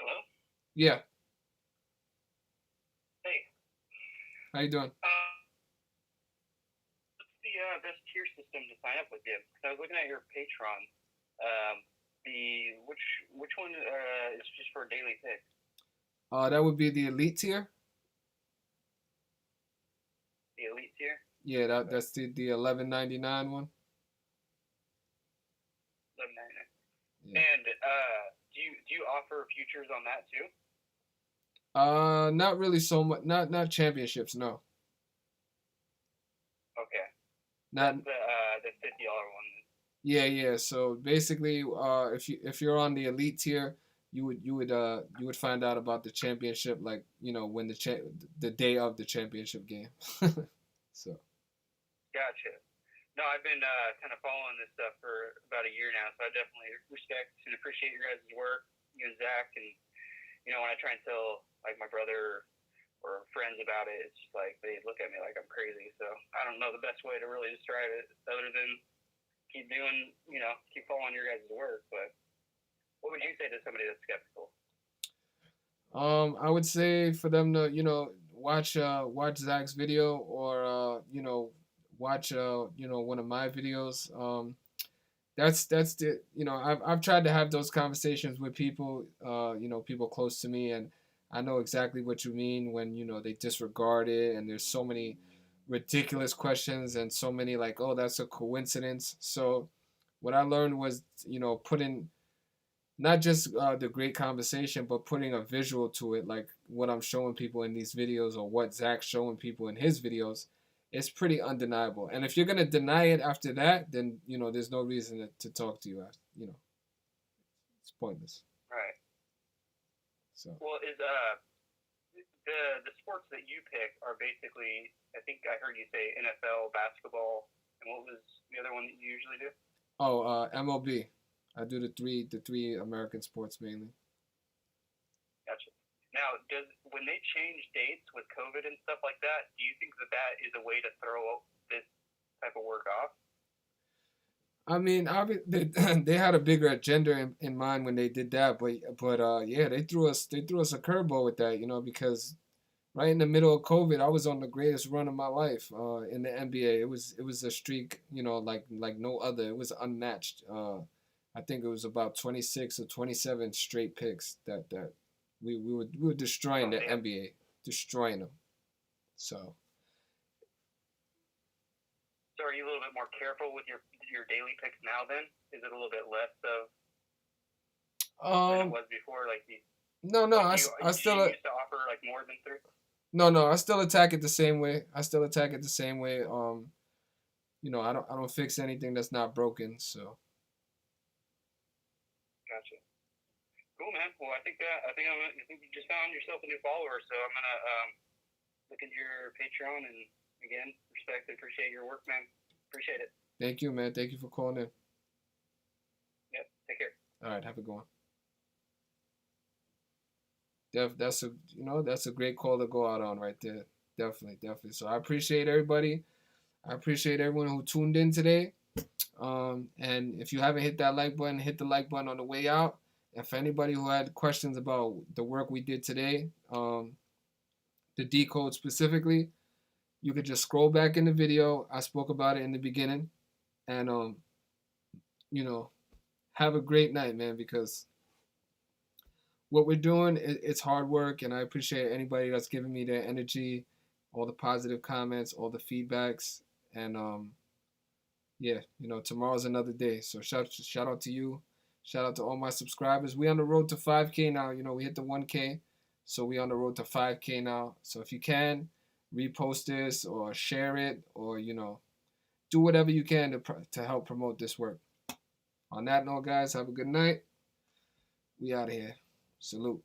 D: Hello?
A: Yeah.
D: Hey.
A: How you doing?
D: What's the best tier system to sign up with you? I was looking at your Patreon. Which one is just for daily picks?
A: That would be the elite tier.
D: The elite tier?
A: Yeah, that's the $11.99 one.
D: $11.99. Yeah. And do you offer futures on that too?
A: Not really so much. Not championships, no.
D: Okay.
A: Not
D: the $50 one.
A: Yeah. So basically, if you're on the elite tier, you would find out about the championship, like, when the day of the championship game. So.
D: Gotcha. No, I've been kind of following this stuff for about a year now, so I definitely respect and appreciate your guys' work, you and Zach, and when I try and tell like my brother or friends about it, it's just like they look at me like I'm crazy. So I don't know the best way to really describe it other than keep following your guys' work. But what would you say to somebody that's skeptical?
A: I would say for them to, watch Zach's video, or watch one of my videos. That's the I've tried to have those conversations with people, people close to me, and I know exactly what you mean when they disregard it, and there's so many ridiculous questions and so many like, oh, that's a coincidence. So what I learned was putting not just the great conversation, but putting a visual to it, like what I'm showing people in these videos or what Zach's showing people in his videos. It's pretty undeniable. And if you're gonna deny it after that, then there's no reason to talk to you. It's pointless.
D: Right.
A: So.
D: Well, is the sports that you pick are basically, I think I heard you say NFL, basketball, and what was the other one that you usually do?
A: Oh, MLB. I do the three American sports mainly.
D: Gotcha. Now, when they change dates with COVID and stuff like that, do you think that is a way to throw this type of work off?
A: I mean, they had a bigger agenda in mind when they did that, but yeah, they threw us a curveball with that, because right in the middle of COVID, I was on the greatest run of my life in the NBA. It was a streak, like no other. It was unmatched. I think it was about 26 or 27 straight picks that we were destroying the NBA, destroying them. So
D: are you a little bit more careful with your daily picks now? Then is it a little bit less of than it was before? Like
A: no, I still
D: used to offer like more than 3.
A: No, I still attack it the same way. I don't fix anything that's not broken. So.
D: Gotcha. Cool, man. Well, I think you just found yourself a new follower, so I'm gonna look into your Patreon, and again, respect and appreciate your work, man. Appreciate it.
A: Thank you, man. Thank you for calling in.
D: Yep. Take care.
A: All right. Have a good one. That's a great call to go out on right there. Definitely. So I appreciate everybody. I appreciate everyone who tuned in today. And if you haven't hit that like button, hit the like button on the way out. And for anybody who had questions about the work we did today, the decode specifically, you could just scroll back in the video. I spoke about it in the beginning. And, have a great night, man, because what we're doing, it's hard work. And I appreciate anybody that's giving me their energy, all the positive comments, all the feedbacks. And, yeah, tomorrow's another day. So shout out to you. Shout out to all my subscribers. We on the road to 5K now. We hit the 1K. So we on the road to 5K now. So if you can, repost this or share it, or, do whatever you can to help promote this work. On that note, guys, have a good night. We out of here. Salute.